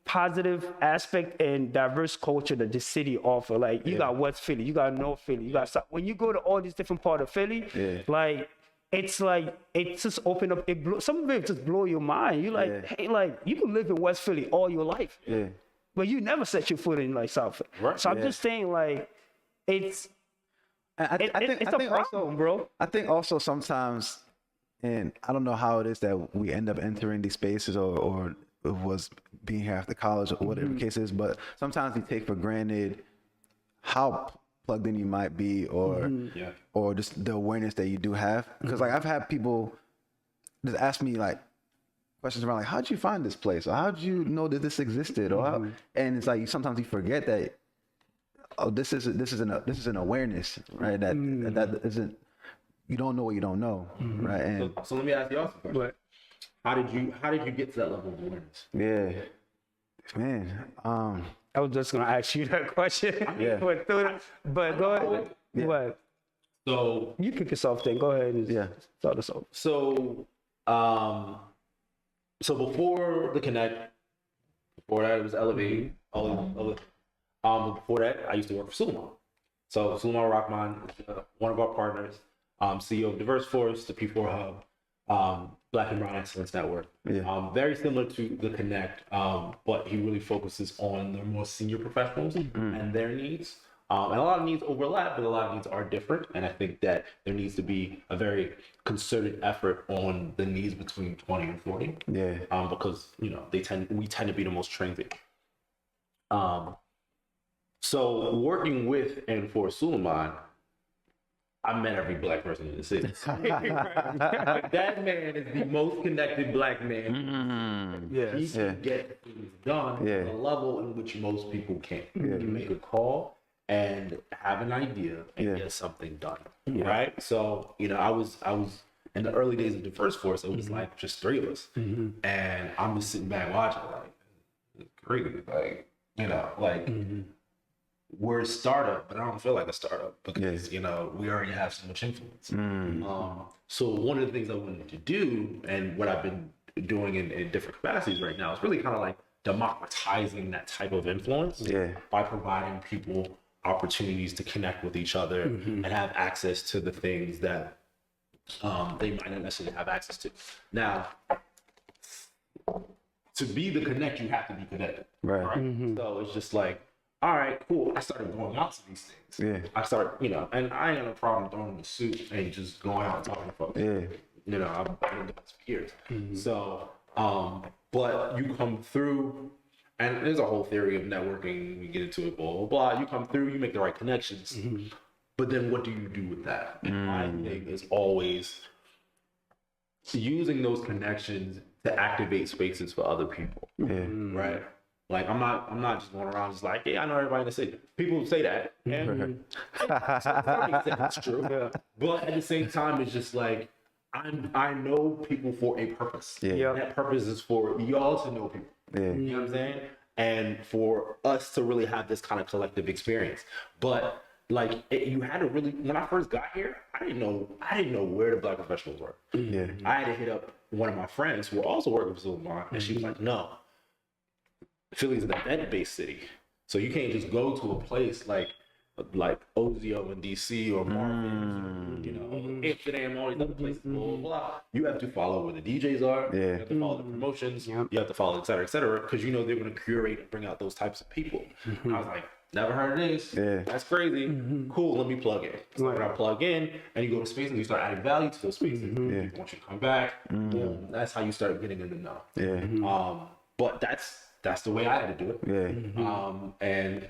positive aspect and diverse culture that this city offer. Like you got West Philly, you got North Philly, you got when you go to all these different parts of Philly, it's like, it just open up, some of it just blow your mind. You're like, hey, like, you can live in West Philly all your life, but you never set your foot in like South Philly. Right. So I'm just saying, like, it's a problem, bro. I think also sometimes, and I don't know how it is that we end up entering these spaces or it was being here after college or whatever the case is, but sometimes we take for granted how plugged in you might be or just the awareness that you do have. Because like I've had people just ask me like questions around like, how'd you find this place? Or how'd you know that this existed? Or how, and it's like sometimes you forget that, oh, this is an awareness, right? That isn't, you don't know what you don't know. Right. And so let me ask you also a question. How did you get to that level of awareness? Yeah. Man. I was just gonna ask you that question. But go ahead. What? So you kick us off then. Go ahead and start us off. So so before the Connect, before that it was Elevate. Before that I used to work for Suleiman. So Suleiman Rahman is one of our partners, CEO of Diverse Force, the P4 Hub, Black and Brown Excellence Network. Very similar to the Connect, but he really focuses on the more senior professionals and their needs. And a lot of needs overlap, but a lot of needs are different. And I think that there needs to be a very concerted effort on the needs between 20 and 40. Because, you know, we tend to be the most transient. So working with and for Suleiman, I met every Black person in the city. Like, that man is the most connected Black man. He can get things done at a level in which most people can't. You can make a call and have an idea and get something done, right? So, you know, I was in the early days of Diverse Force, it was like just three of us. And I'm just sitting back watching, like, it's crazy, like, you know, like, we're a startup, but I don't feel like a startup because, you know, we already have so much influence. So one of the things I wanted to do, and what I've been doing in different capacities right now, is really kind of like democratizing that type of influence by providing people opportunities to connect with each other and have access to the things that they might not necessarily have access to. Now, to be the connect, you have to be connected. Right? So it's just like, all right, cool. I started going out to these things. I started, you know, and I ain't got no problem throwing the suit and just going out and talking to folks. You know, I've been doing this for years. So, but you come through, and there's a whole theory of networking. We get into it, blah, blah, blah. You come through, you make the right connections. But then what do you do with that? My thing is always using those connections to activate spaces for other people. Right? Like, I'm not just going around just like, yeah, I know everybody in the city. People say that, and it's true. But at the same time, it's just like, I know people for a purpose. That purpose is for y'all to know people. You know what I'm saying? And for us to really have this kind of collective experience. But like, you had to really, when I first got here, I didn't know where the Black professionals were. I had to hit up one of my friends who were also working for Suleiman, and she was like, no. Philly's an event-based city, so you can't just go to a place like Ozio in DC or Marvin, you know, Amsterdam, all these other places, blah, blah, blah. You have to follow where the DJs are. You have to follow the promotions. You have to follow, et cetera, because you know they're going to curate and bring out those types of people. I was like, never heard of this. That's crazy. Cool, let me plug in. So when I plug in, and you go to spaces, and you start adding value to those spaces. Once you come back, boom, that's how you start getting in the know. But that's that's the way I had to do it. Yeah. And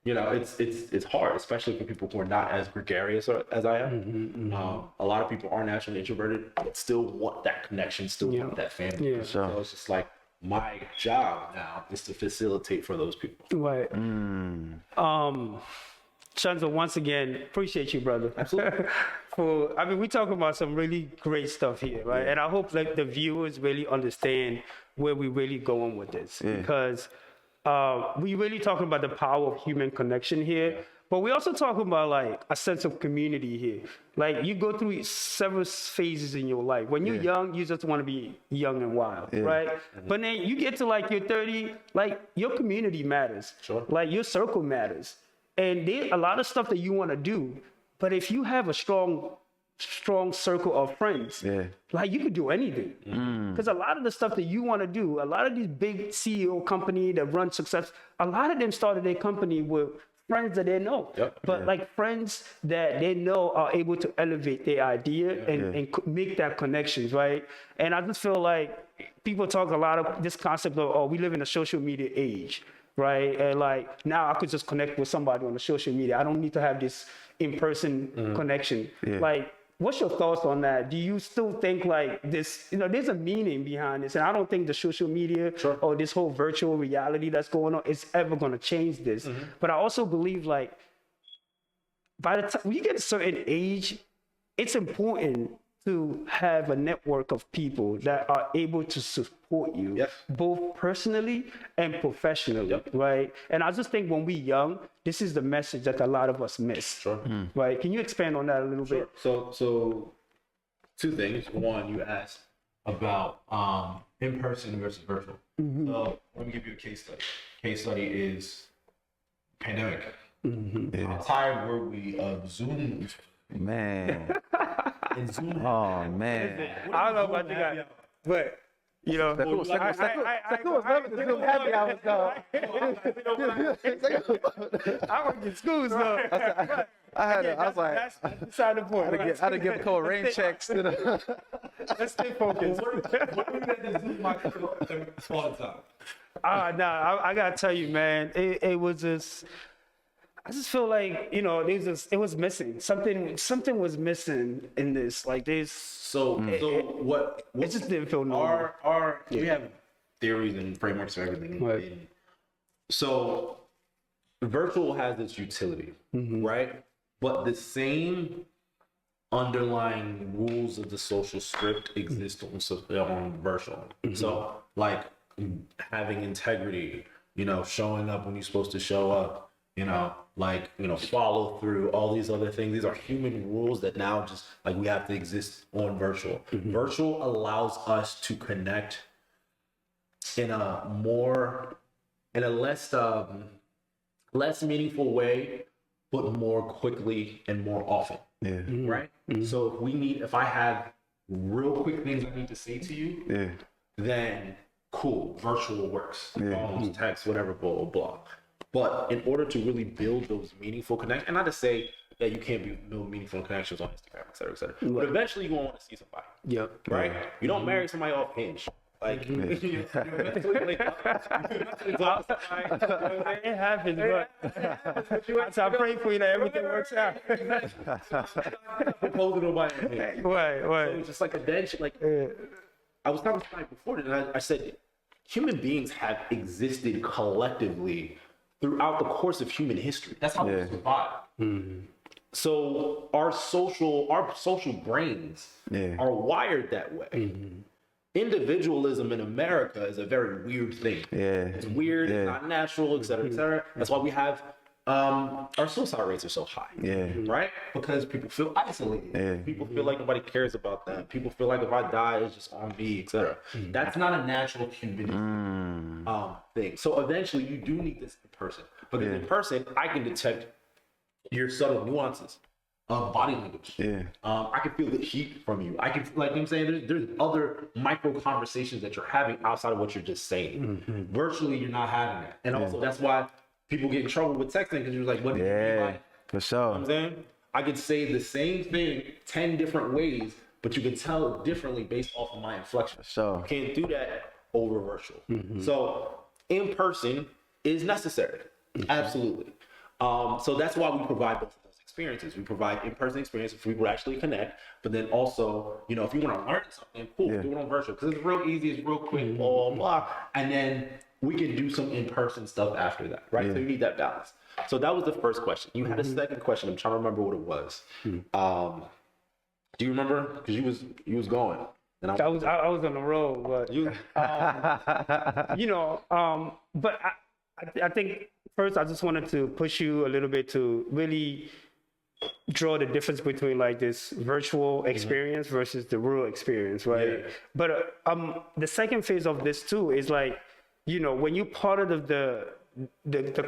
you know, it's hard, especially for people who are not as gregarious as I am. A lot of people are naturally introverted, but still want that connection, still want that family. Yeah. So it's just like my job now is to facilitate for those people. Right. Shenzi, once again, appreciate you, brother. Absolutely. I mean, we're talking about some really great stuff here, right? Yeah. And I hope like the viewers really understand where we're really going with this, because we really talking about the power of human connection here, but we also talking about like a sense of community here. Like you go through several phases in your life. When you're young, you just want to be young and wild, right? But then you get to like your 30, like your community matters. Sure. Like your circle matters. And there's a lot of stuff that you want to do, but if you have a strong circle of friends, like you could do anything. Because a lot of the stuff that you want to do, a lot of these big CEO company that run success, a lot of them started their company with friends that they know. But like friends that they know are able to elevate their idea and make that connections, right? And I just feel like people talk a lot of this concept of, oh, we live in a social media age. Right. And like now I could just connect with somebody on the social media. I don't need to have this in-person connection. Like, what's your thoughts on that? Do you still think like this, you know, there's a meaning behind this? And I don't think the social media or this whole virtual reality that's going on is ever going to change this. But I also believe like by the time we get a certain age, it's important to have a network of people that are able to support you, both personally and professionally, right? And I just think when we're young, this is the message that a lot of us miss, right? Can you expand on that a little bit? So two things. One, you asked about in-person versus virtual. So let me give you a case study. Case study is pandemic. How tired were we of Zoom? Man. And Zoom. Oh man. I don't know about you guys, but you know, I work in schools though. I was like, That's beside the point. I had to give Cole rain checks. Let's stay focused. I gotta tell you, man, it was just. I just feel like, you know, it was missing. Something was missing in this. Like there's What it just didn't feel normal. We have theories and frameworks for everything. Right. So virtual has its utility, right? But the same underlying rules of the social script exist on virtual. So like having integrity, you know, showing up when you're supposed to show up, you know, like, you know, follow through, all these other things. These are human rules that now just like we have to exist on virtual. Virtual allows us to connect in a less meaningful way, but more quickly and more often. Right? So if I have real quick things I need to say to you, then cool, virtual works. Phones, text, whatever, blah, blah, blah. But in order to really build those meaningful connections, and not to say that you can't build meaningful connections on Instagram, et cetera, but eventually you're going to want to see somebody. Right? You don't marry somebody off Hinge. Like, you eventually talk to somebody. It happens, but so I pray for you that everything works out. Propose to nobody on Hinge. Right. So it's just like I was talking to somebody before, and I said, human beings have existed collectively throughout the course of human history. That's how we survive. So our social brains are wired that way. Individualism in America is a very weird thing. It's weird, it's not natural, et cetera, et cetera. That's why we have our suicide rates are so high. Right? Because people feel isolated. People feel like nobody cares about them. People feel like if I die, it's just on me, et cetera. That's not a natural human thing. So eventually you do need this in person. Because in person, I can detect your subtle nuances of body language. I can feel the heat from you. I can, like I'm saying, there's other micro conversations that you're having outside of what you're just saying. Virtually, you're not having that. And also that's why people get in trouble with texting, because you're like, what do you mean by it? For sure. You know what I'm saying? I could say the same thing 10 different ways, but you can tell it differently based off of my inflection. For sure. You can't do that over virtual. So in person is necessary. Absolutely. So that's why we provide both of those experiences. We provide in-person experiences for people to actually connect, but then also, you know, if you want to learn something, cool, do it on virtual because it's real easy, it's real quick, blah, blah, and then we can do some in-person stuff after that, right? So you need that balance. So that was the first question. You had a second question. I'm trying to remember what it was. Do you remember? Because you was going. And I was on the road, but you know, but I think first I just wanted to push you a little bit to really draw the difference between like this virtual experience versus the real experience, right? But the second phase of this too is like, you know, when you're part of the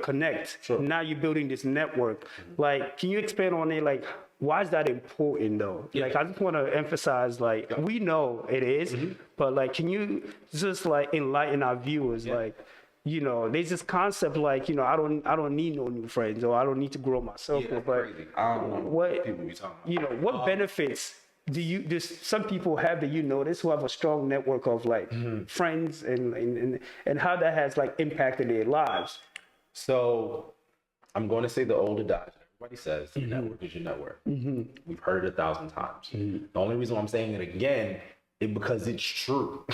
connect, now you're building this network. Like, can you expand on it? Like, why is that important though? Like, I just want to emphasize, like, we know it is, but like, can you just like enlighten our viewers? Like, you know, there's this concept like, you know, I don't need no new friends, or I don't need to grow myself. But I don't know what people be talking about. You know, what benefits do some people have that you notice who have a strong network of like friends and how that has like impacted their lives? So I'm going to say the old adage. Everybody says your network is your network. We've heard it 1,000 times. The only reason I'm saying it again is because it's true.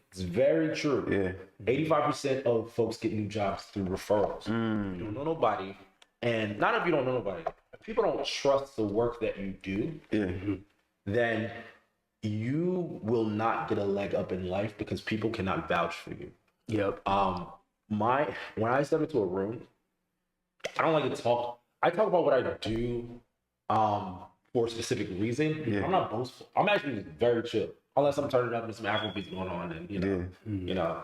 It's very true. 85% of folks get new jobs through referrals. You don't know nobody. And not if you don't know nobody. If people don't trust the work that you do, then you will not get a leg up in life because people cannot vouch for you. When I step into a room, I don't like to talk. I talk about what I do for a specific reason. I'm not boastful. I'm actually very chill, unless I'm turning up and some Afrobeats going on, and you know.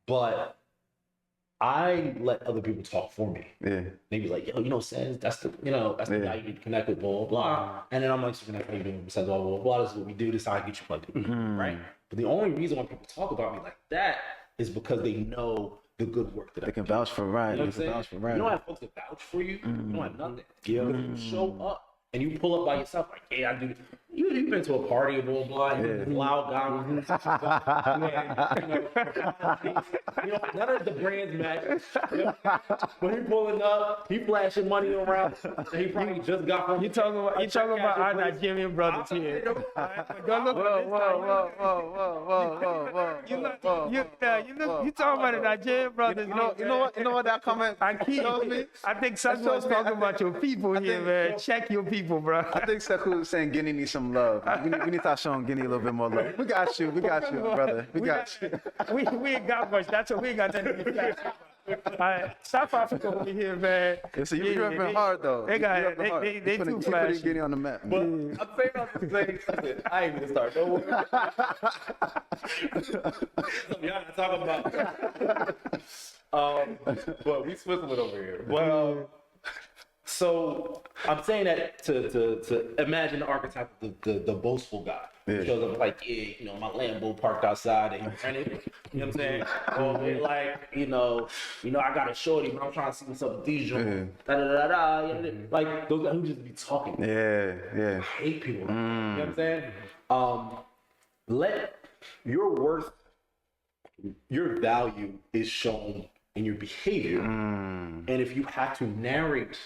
But I let other people talk for me. They be like, yo, you know, Senz, that's the guy you need to connect with, blah, blah, blah. And then I'm like, so how you doing? Senz, blah, blah, blah. This is what we do. This is how I get you plugged in, right? But the only reason why people talk about me like that is because they know the good work that I can do. vouch for, right? You know what I'm saying? You don't have folks that vouch for you. You don't have nothing. Because you show up and you pull up by yourself, like, yeah, I do. You've been to a party, blah, blah, and you're this loud guy. You know, none of the brands match. When he pulling up, he flashing money around that he probably just got from. You talking about our Nigerian brothers here. Don't look You talking about the Nigerian brothers? You know what that comment tells me? I think Senzwa's talking about your people here, man. Check your people, bro. I think Sekou is saying Guinea needs some love. We need to show Guinea a little bit more love. We got you, brother. We got you. We ain't got much. That's what we got to do. South Africa over here, man. Yeah, so you're repping hard though. They too flashy. Putting Guinea on the map. But I'm saying all this thing. I ain't gonna start. Don't worry. Y'all not talking about. But we Switzerland over here. But so I'm saying that to imagine the archetype of the boastful guy. Who shows up like, yeah, you know, my Lambo parked outside and he rented. You know what I'm saying? Or like, you know, I got a shorty, but I'm trying to see what's up with these joints. Like those guys who just be talking. I hate people. You know what I'm saying? Let your worth, your value is shown in your behavior. And if you have to narrate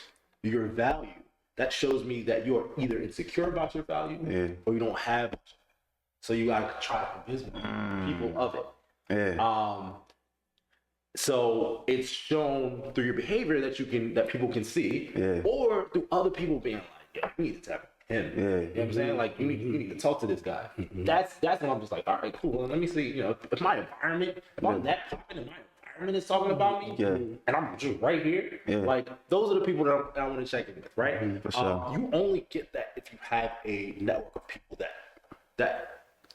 your value, that shows me that you're either insecure about your value or you don't have it. So you gotta try to convince people of it. So it's shown through your behavior that people can see, or through other people being like, "Yo, you need to tap him." You know what I'm saying? Like you need to talk to this guy. That's when I'm just like, all right, cool. Well, let me see. You know, if my environment, if I'm that popping in my environment is talking about me, and I'm just right here, like those are the people that I want to check in with, right? For sure. You only get that if you have a network of people that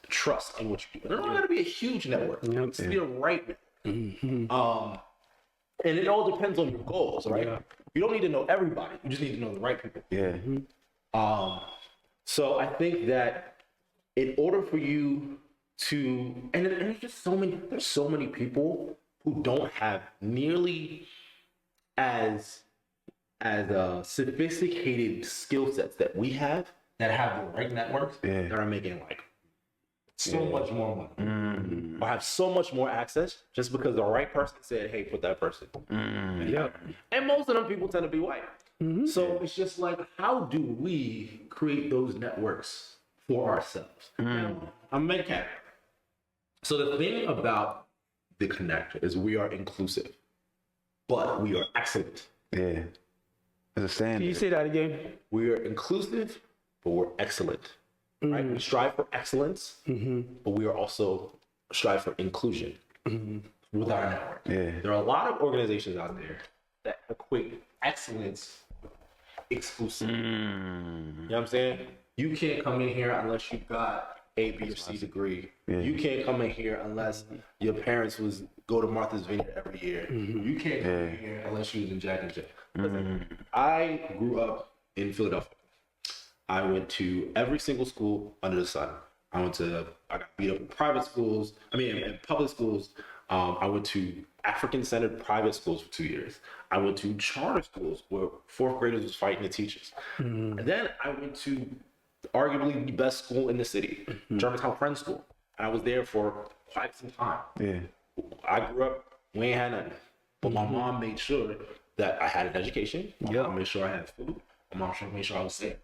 trust in what you do. It don't gotta be a huge network. It's be the right network. And it all depends on your goals, right? You don't need to know everybody. You just need to know the right people. So I think that in order for you to, and there's just so many people who don't have nearly as sophisticated skill sets that we have, that have the right networks, that are making like so much more money, or have so much more access just because the right person said, "Hey, put that person." Yeah. And most of them people tend to be white. So it's just like, how do we create those networks for ourselves? Now, I'm a mechanic. So the thing about the Connect is we are inclusive, but we are excellent. Yeah. As a standard. Can you say that again? We are inclusive, but we're excellent. Right? We strive for excellence, but we are also strive for inclusion with our network. Yeah. There are a lot of organizations out there that equate excellence with exclusive. You know what I'm saying? You can't come in here unless you got A, B, or C degree. You can't come in here unless your parents go to Martha's Vineyard every year. You can't come in here unless you was in Jack and Jill. Listen, I grew up in Philadelphia. I went to every single school under the sun. I got beat up in private schools. In public schools. I went to African-centered private schools for 2 years. I went to charter schools where fourth graders was fighting the teachers. And then I went to arguably the best school in the city, Germantown Friends School. And I was there for quite some time. Yeah. I grew up, we ain't had nothing. But my mom made sure that I had an education. My mom made sure I had food. My mom made sure I was safe.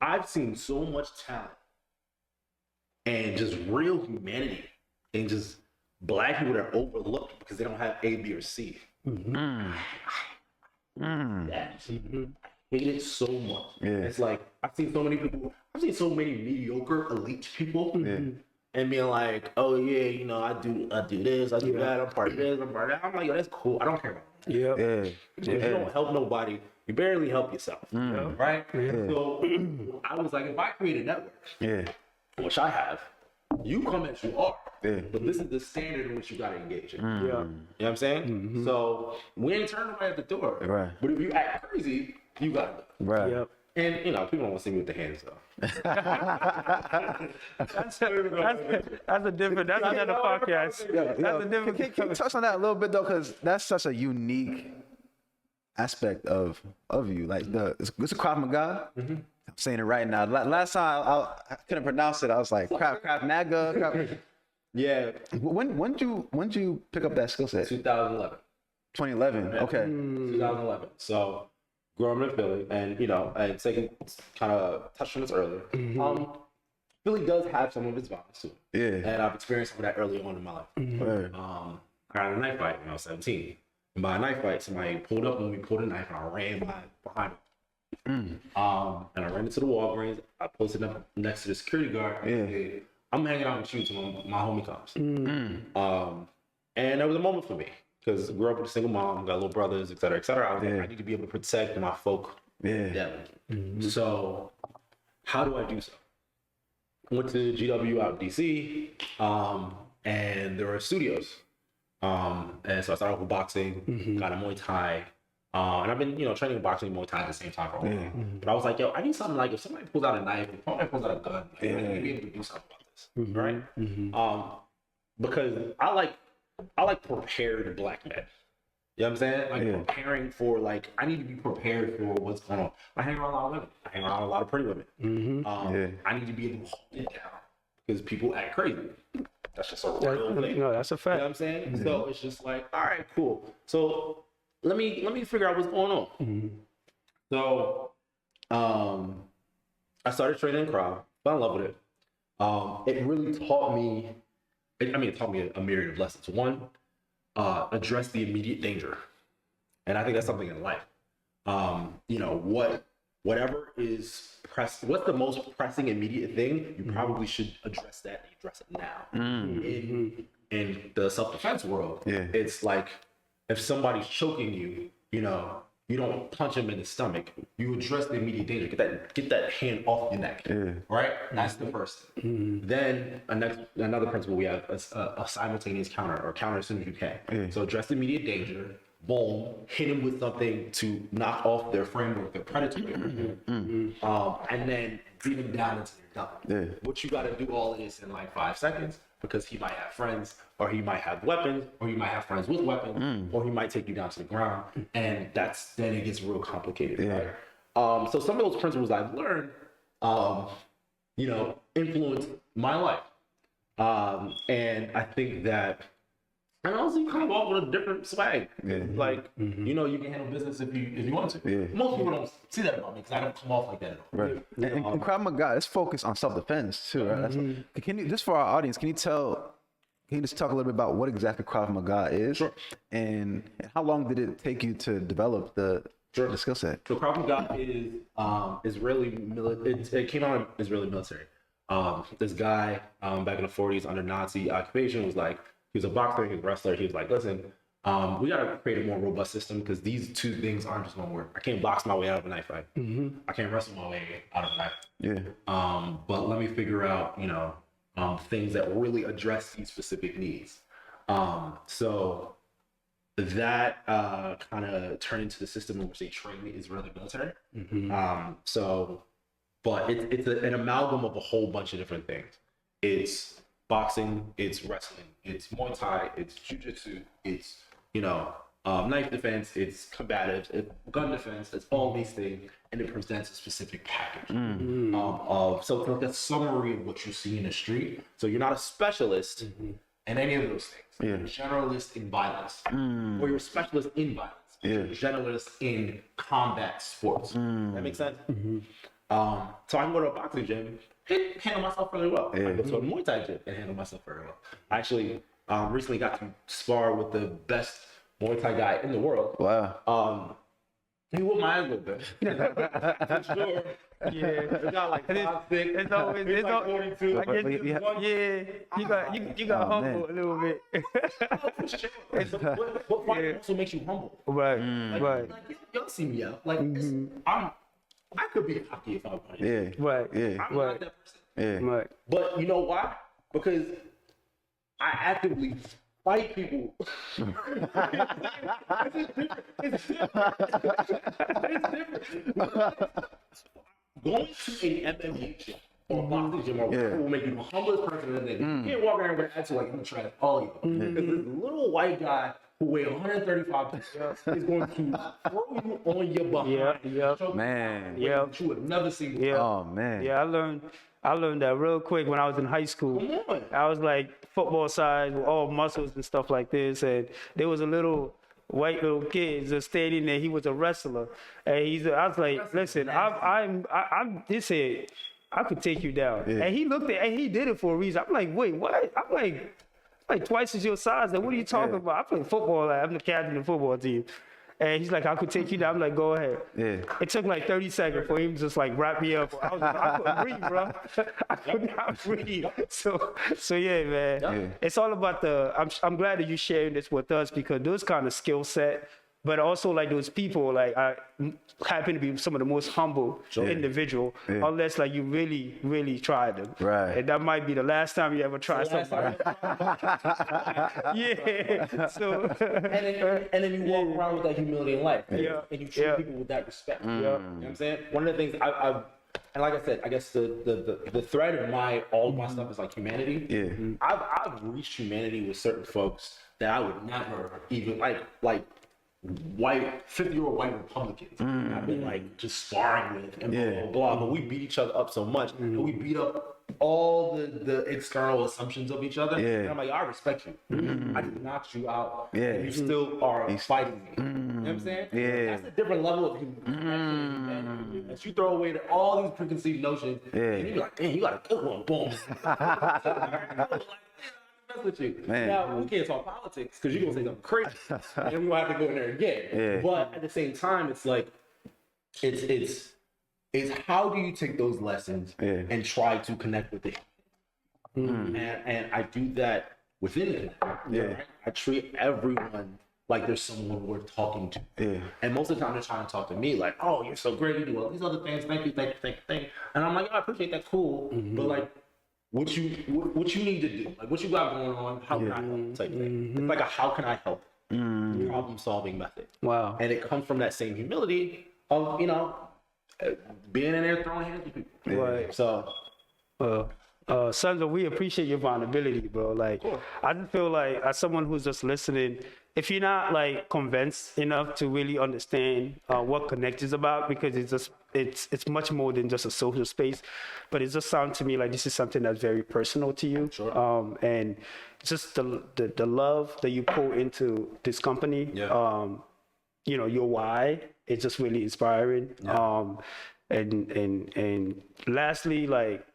I've seen so much talent and just real humanity and just black people that are overlooked because they don't have A, B, or C. I hate it so much. It's like I've seen so many mediocre elite people and being like, oh yeah, I do this, I do that, I'm part of this, I'm part of that. I'm like, yo, that's cool. I don't care about that. If you don't help nobody, you barely help yourself. Right? So I was like, if I create a network, which I have, you come as you are. But this is the standard in which you gotta engage in. You know what I'm saying? So we ain't turning away at the door. Right. But if you act crazy, you gotta go. Right. And people don't want to see me with the hands though. That's another podcast. That's a different. Can you touch on that a little bit though, because that's such a unique aspect of you. Like it's a Krav Maga. I'm saying it right now. Last time I couldn't pronounce it. I was like Krav Maga. Yeah. When did you pick up that skill set? 2011. 2011. Okay. 2011. So growing up in Philly, and and Sagan kind of touched on this earlier. Philly does have some of its violence too. And I've experienced some of that early on in my life. I got in a knife fight when I was 17. And by a knife fight, somebody pulled up when we pulled a knife, and I ran behind him. And I ran into the Walgreens. I posted up next to the security guard. And said, I'm hanging out with you until my homie comes. And that was a moment for me. Because I grew up with a single mom, got little brothers, et cetera, et cetera. I was like, I need to be able to protect my folk. So how do I do so? I went to GW out in DC, and there were studios. And so I started with boxing, got a Muay Thai. And I've been, training boxing and Muay Thai at the same time for a while. But I was like, yo, I need something like if somebody pulls out a knife, if somebody pulls out a gun, I need to be able to do something about this, right? Because I like prepared black men. You know what I'm saying? Like preparing for I need to be prepared for what's going on. I hang around a lot of women. I hang around a lot of pretty women. I need to be able to hold it down because people act crazy. That's just a real thing. No, that's a fact. You know what I'm saying? So it's just like, all right, cool. So let me figure out what's going on. So I started training in Krav, fell in love with it. It really taught me, it taught me a myriad of lessons. One, address the immediate danger. And I think that's something in life. Whatever is what's the most pressing immediate thing, you probably should address that and address it now. In the self-defense world, it's like if somebody's choking you, you don't punch them in the stomach. You address the immediate danger. Get that hand off your neck. Right? That's the first thing. Then another principle we have is a simultaneous counter, or counter as soon as you can. So address the immediate danger. Boom, hit them with something to knock off their framework, their predatory, and then beat them down until they're done. What you got to do all of this in 5 seconds, because he might have friends, or he might have weapons, or he might have friends with weapons, or he might take you down to the ground, and then it gets real complicated. Right? So some of those principles I've learned, influenced my life. And I think that, and also you kind of walk with a different swag. Like, you know, you can handle business if you want to. Most people don't see that about me because I don't come off like that at all. Right. And Krav Maga, it's focused on self-defense too, right? Can you, just for our audience, can you just talk a little bit about what exactly Krav Maga is? Sure. And how long did it take you to develop the skill set? So Krav Maga is Israeli it came out of Israeli military. This guy back in the 40s under Nazi occupation was like, he was a boxer, he was a wrestler. He was like, listen, we got to create a more robust system because these two things aren't just going to work. I can't box my way out of a knife fight. I can't wrestle my way out of a knife. But let me figure out, you know, things that really address these specific needs. So that kind of turned into the system in which they train the Israeli military. But it's an amalgam of a whole bunch of different things. It's boxing, it's wrestling, it's Muay Thai, it's jiu-jitsu, it's, you know, knife defense, it's combative, it's gun defense, it's all these things, and it presents a specific package so it's like a summary of what you see in the street. So you're not a specialist in any of those things. You're a generalist in violence, or you're a specialist in violence. You're a generalist in combat sports. That makes sense? So I can go to a boxing gym and handle myself really well. I go to a Muay Thai gym and handle myself very well. I actually recently got to spar with the best Muay Thai guy in the world. Wow. He whooped my ass a little bit. For sure. He got like 5'6". It's always, He's like 42. You got humble a little bit. For sure. But fighting also makes you humble. Right. Like y'all see me out. Like I could be cocky if I wanted. I'm not that person. But you know why? Because I actively fight people. It's different. Going to an MMA gym or a boxing gym or whatever will make you the humblest person in the day. You can't walk around with an attitude like I'm gonna try to all you. Because this little white guy who weighs 135 pounds is going to throw you on your behind. Man. That you would never see. Oh man. Yeah, I learned that real quick when I was in high school. I was like football size with all muscles and stuff like this, and there was a little white kid just standing there. He was a wrestler, and I was like, listen, I'm this here. I could take you down. And he looked at, and he did it for a reason. I'm like, wait, what? I'm like twice as your size. Like, what are you talking about? I play football. Like, I'm the captain of the football team. And he's like, I could take you down. I'm like, go ahead. It took like 30 seconds for him to just like wrap me up. I couldn't breathe, bro. I could not breathe. So yeah, man. It's all about I'm glad that you're sharing this with us because those kind of skill set, but also like those people, like I happen to be some of the most humble individual, unless like you really, really tried them. Right. And that might be the last time you ever try somebody. So and then you walk around with that humility in life. And you treat people with that respect. You know what I'm saying? One of the things I've and like I said, I guess the thread of all of my stuff is like humanity. I've reached humanity with certain folks that I would never even like white 50-year-old white Republicans I've been like just sparring with and blah blah blah, but we beat each other up so much and we beat up all the external assumptions of each other and I'm like, I respect you. I just knocked you out and you still are fighting me. You know what I'm saying? That's a different level of humanity. As you throw away all these preconceived notions and you're like, damn, you got a good one, boom. With you. Now we can't talk politics because you're gonna say something crazy, and we have to go in there again. But at the same time, it's like it's how do you take those lessons and try to connect with it? And I do that within it. Right? I treat everyone like there's someone worth talking to. And most of the time they're trying to talk to me like, oh, you're so great, you do all these other things, thank you. And I'm like, oh, I appreciate that, cool, but like. What you need to do, like what you got going on, how can I help type thing. It's like a how can I help problem solving method. Wow. And it comes from that same humility of, you know, being in there throwing hands with people. Right. So Senzwa, we appreciate your vulnerability, bro. Like I just feel like as someone who's just listening, if you're not like convinced enough to really understand what Connect is about, because it's much more than just a social space, but it just sounds to me like this is something that's very personal to you. Sure. And just the love that you pour into this company, you know, your why, it's just really inspiring. And lastly, like,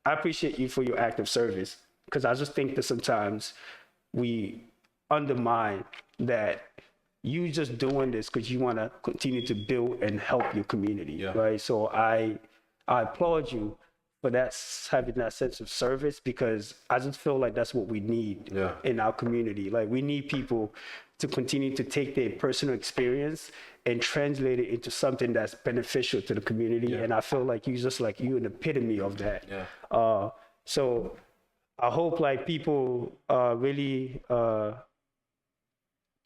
I appreciate you for your active service, because I just think that sometimes we undermine that you just doing this because you want to continue to build and help your community, right? So I applaud you for that, having that sense of service, because I just feel like that's what we need in our community. Like, we need people to continue to take their personal experience and translate it into something that's beneficial to the community. And I feel like you're an epitome of that. So I hope like people really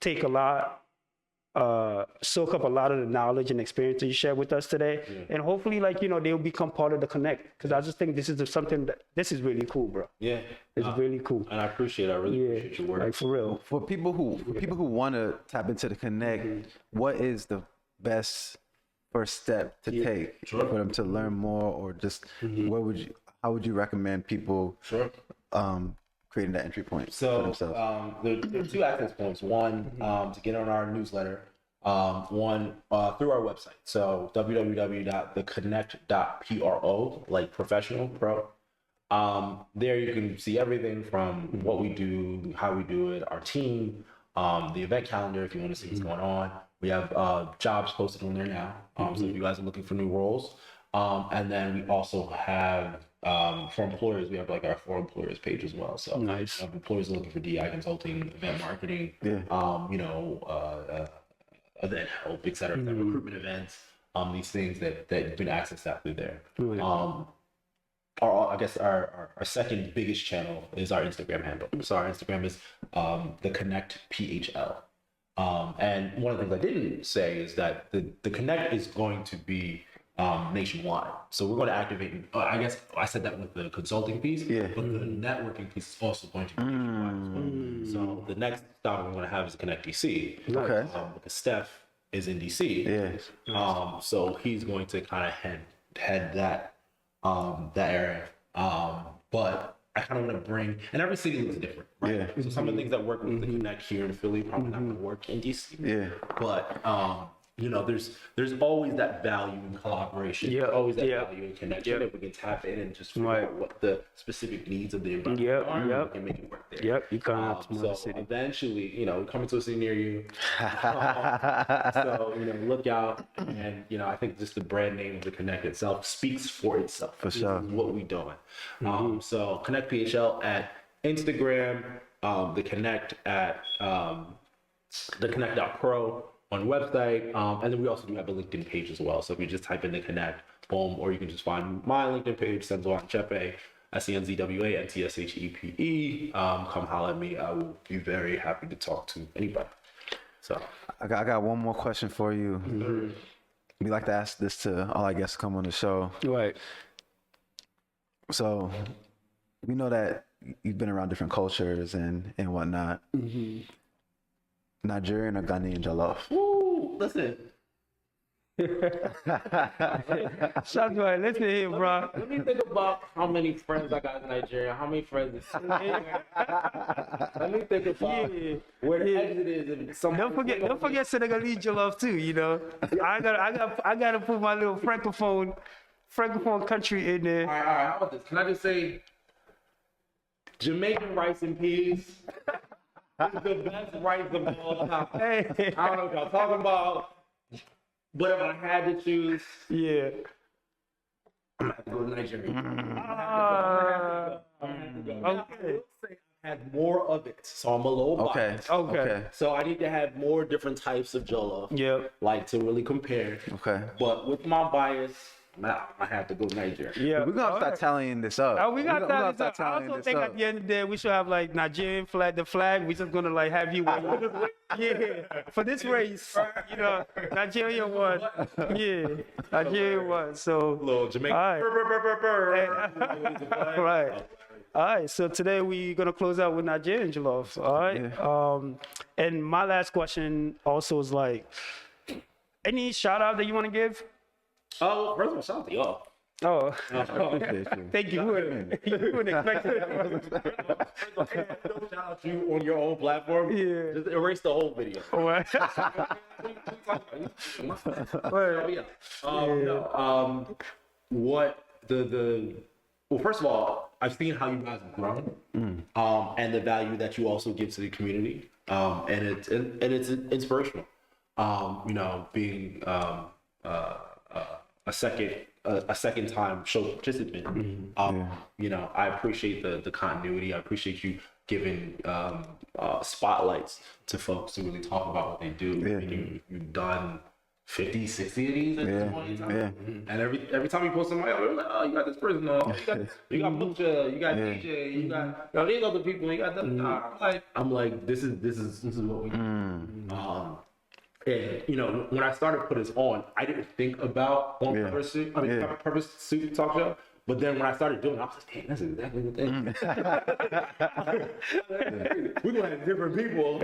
take a lot, soak up a lot of the knowledge and experience that you shared with us today, and hopefully, like, you know, they'll become part of the Connect, because I just think this is something this is really cool, bro. It's really cool, and I appreciate it. I really appreciate your work, like, for real. For people who want to tap into the Connect, what is the best first step to take for them to learn more, or just how would you recommend people creating that entry point for themselves? There are two access points. One, to get on our newsletter. One, through our website. So www.theconnect.pro, like professional, pro. There you can see everything from what we do, how we do it, our team, the event calendar if you want to see what's going on. We have jobs posted on there now. So if you guys are looking for new roles. And then we also have, for employers, we have like our for employers page as well. So nice. Employers are looking for DI consulting, event marketing, you know, event help, et cetera, recruitment events, these things that you can access that through there. I guess our second biggest channel is our Instagram handle. So our Instagram is the Connect PHL. And one of the things I didn't say is that the Connect is going to be nationwide. So we're going to activate, I guess I said that with the consulting piece, but the networking piece is also going to be nationwide as well. So the next stop we're going to have is Connect DC. Okay. Because Steph is in DC. So he's going to kind of head that area. But I kind of want to bring, and every city looks different, right? So some of the things that work with the Connect here in Philly probably not going to work in DC. But you know, there's always that value in collaboration. Always that value in connection. If we can tap in and just figure out what the specific needs of the environment are, we can make it work there. You come out to the city. Eventually, you know, coming to a city near you. So, you know, look out. And, you know, I think just the brand name of the Connect itself speaks for itself. For sure. This is what we're doing. So Connect PHL at Instagram, the Connect at the Connect.pro on website, and then we also do have a LinkedIn page as well. So if you just type in the Connect, boom, or you can just find my LinkedIn page, Senzwa Ntshepe, Senzwa Ntshepe. Come holler at me. I will be very happy to talk to anybody. So I got one more question for you. We like to ask this to all our guests come on the show. Right. So we know that you've been around different cultures and whatnot. Nigerian or Ghanaian jollof? Ooh, listen. Shandra, listen here, bro. Let me think about how many friends I got in Nigeria. How many friends? Let me think about where the exit is. Don't forget Senegalese jollof too. You know, I gotta put my little francophone country in there. All right. How about this? Can I just say, Jamaican rice and peas? It's the best rice of all time. I don't know what y'all talking about, but if I had to choose, I'm gonna have to go to Nigeria. I will say I had more of it, so I'm a little biased. Okay. So I need to have more different types of jollof. Like to really compare. But with my bias, I have to go to Nigeria. We're gonna start tallying this up. We gotta start tallying this up. I also think at the end of the day we should have like Nigerian flag. The flag we just gonna like have you win. For this race, you know, Nigeria won. Nigeria won. So little Jamaican. Right. All right, so today we're gonna close out with Nigerian jollof. All right. And my last question also is like, any shout out that you want to give? Oh, first of all, shout out to y'all. Oh, Appreciate you. thank you. You wouldn't expect that. Shout out to you on your own platform. Yeah. Just erase the whole video. Right. What well, first of all, I've seen how you guys have grown, and the value that you also give to the community, and it's inspirational. Being a second time show participant. I appreciate the continuity. I appreciate you giving spotlights to folks to really talk about what they do. You've done 50, 60 of these at this point in time. And every time you post somebody, I'm like, oh, you got this person, you got Butcher, you got DJ, you got these other people, you got them. I'm like, this is what we do. And when I started putting this on, I didn't think about purpose suit talk show. But then when I started doing it, I was like, hey, that's exactly the thing. We're gonna have different people,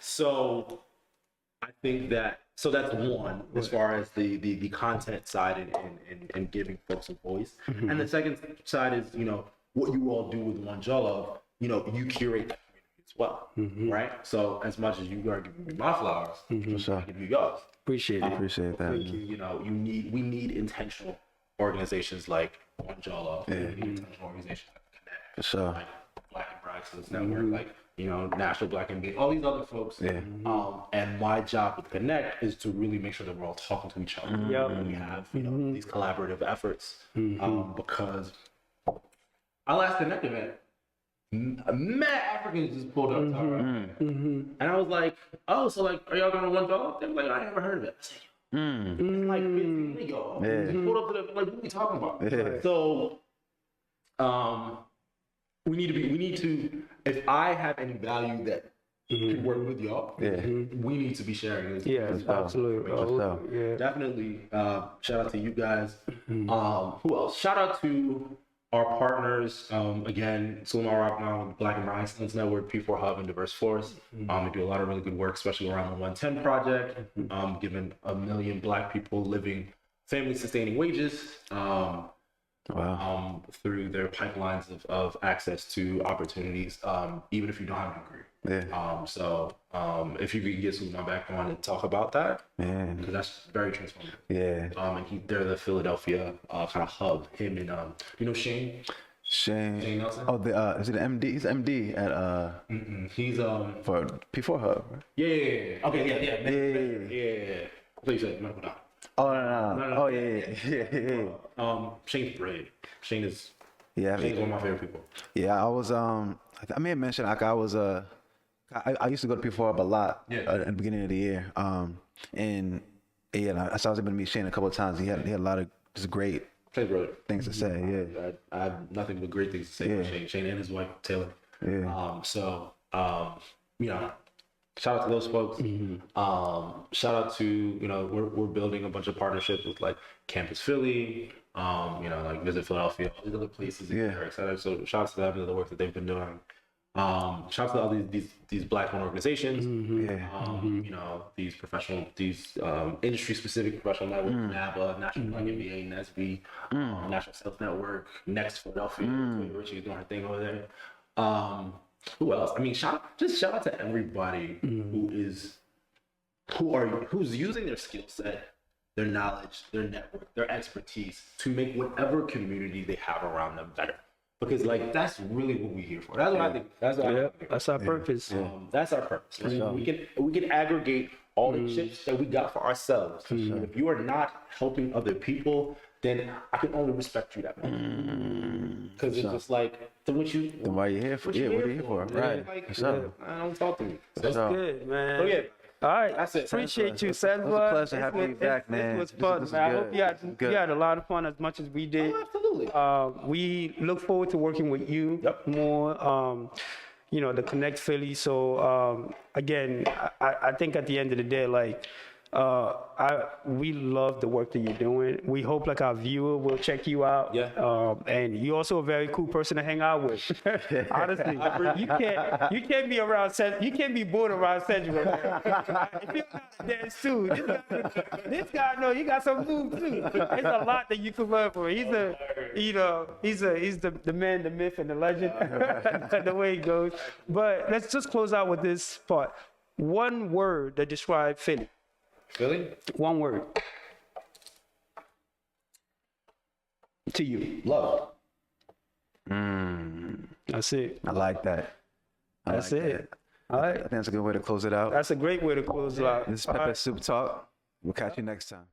so I think that's one as far as the content side and giving folks a voice. And the second side is, what you all do with One Jollof, you curate that community as well, right? So as much as you are giving me my flowers, I give you yours. Appreciate it. Appreciate that. Thank you. We need intentional organizations like One Jollof. We need intentional organizations like Connect, For sure. like Black and Brightson's Network, like National Black and all these other folks. And my job with Connect is to really make sure that we're all talking to each other. And we have these collaborative efforts, because our last Connect event, mad Africans just pulled up to our and I was like, oh, so like, are y'all going to One Jollof? They were like, I never heard of it. I said, it's like 15 of y'all. Just pulled up to the, like, what are we talking about? So we need to, if I have any value that can work with y'all, we need to be sharing this. Yes, absolutely. Definitely. Shout out to you guys. Who else? Shout out to our partners, again, Suleiman Rockman, Black and Brown Excellence Network, P4 Hub, and Diverse Force. We do a lot of really good work, especially around the 110 Project, giving 1 million Black people living family-sustaining wages through their pipelines of access to opportunities, even if you don't have a degree. If you could get Suleiman back on and talk about that, because that's very transformative. And they're the Philadelphia kind of hub. Him and Shane Nelson. Oh, is it an MD? He's MD at he's for P4 Hub. Right? Yeah. Okay, I thought you said medical doctor. Oh no. Oh yeah. Shane's brilliant. Shane's one of my favorite people. Yeah, I was I may have mentioned like I was I used to go to P4 Hub a lot at the beginning of the year. And I was able to meet Shane a couple of times. He had a lot of just great things to say. I have nothing but great things to say about Shane and his wife Taylor. Shout out to those folks. Shout out to we're building a bunch of partnerships with like Campus Philly, like Visit Philadelphia, all these other places. They're excited. So shout out to them and the work that they've been doing. Shout out to all these Black-owned organizations. These professional, industry specific professional networks, NABA, National Black MBA, NSB, National Sales Network, Next Philadelphia, Richie is doing her thing over there. Who else? I mean, shout out to everybody who's using their skill set, their knowledge, their network, their expertise to make whatever community they have around them better. Because like that's really what we're here for. That's what I think. That's our purpose. That's our purpose. Right? We can aggregate all the chips that we got for ourselves. And if you are not helping other people, then I can only respect you that much. Because it's just like, then why you here for? What are you here for? Right. Like, I don't talk to me. That's good, man. So all right. That's it. Appreciate you, Senzwa. It was a pleasure having you back, man. It was fun, man. I hope you had a lot of fun as much as we did. Oh, absolutely. We look forward to working with you more. The Connect Philly. So again, I think at the end of the day, like We love the work that you're doing. We hope like our viewer will check you out. Yeah. And you're also a very cool person to hang out with. Honestly, you can't be around. You can't be bored around Senzwa. If you got to dance too, this guy know you got some move too. There's a lot that you can learn from. He's the man, the myth, and the legend. The way it goes. But let's just close out with this part. One word that describes Philly. Philly? One word. To you. Love. That's it. I like that. That's it. All right. I think that's a good way to close it out. That's a great way to close it out. This is Pepe Soup Talk. We'll catch you next time.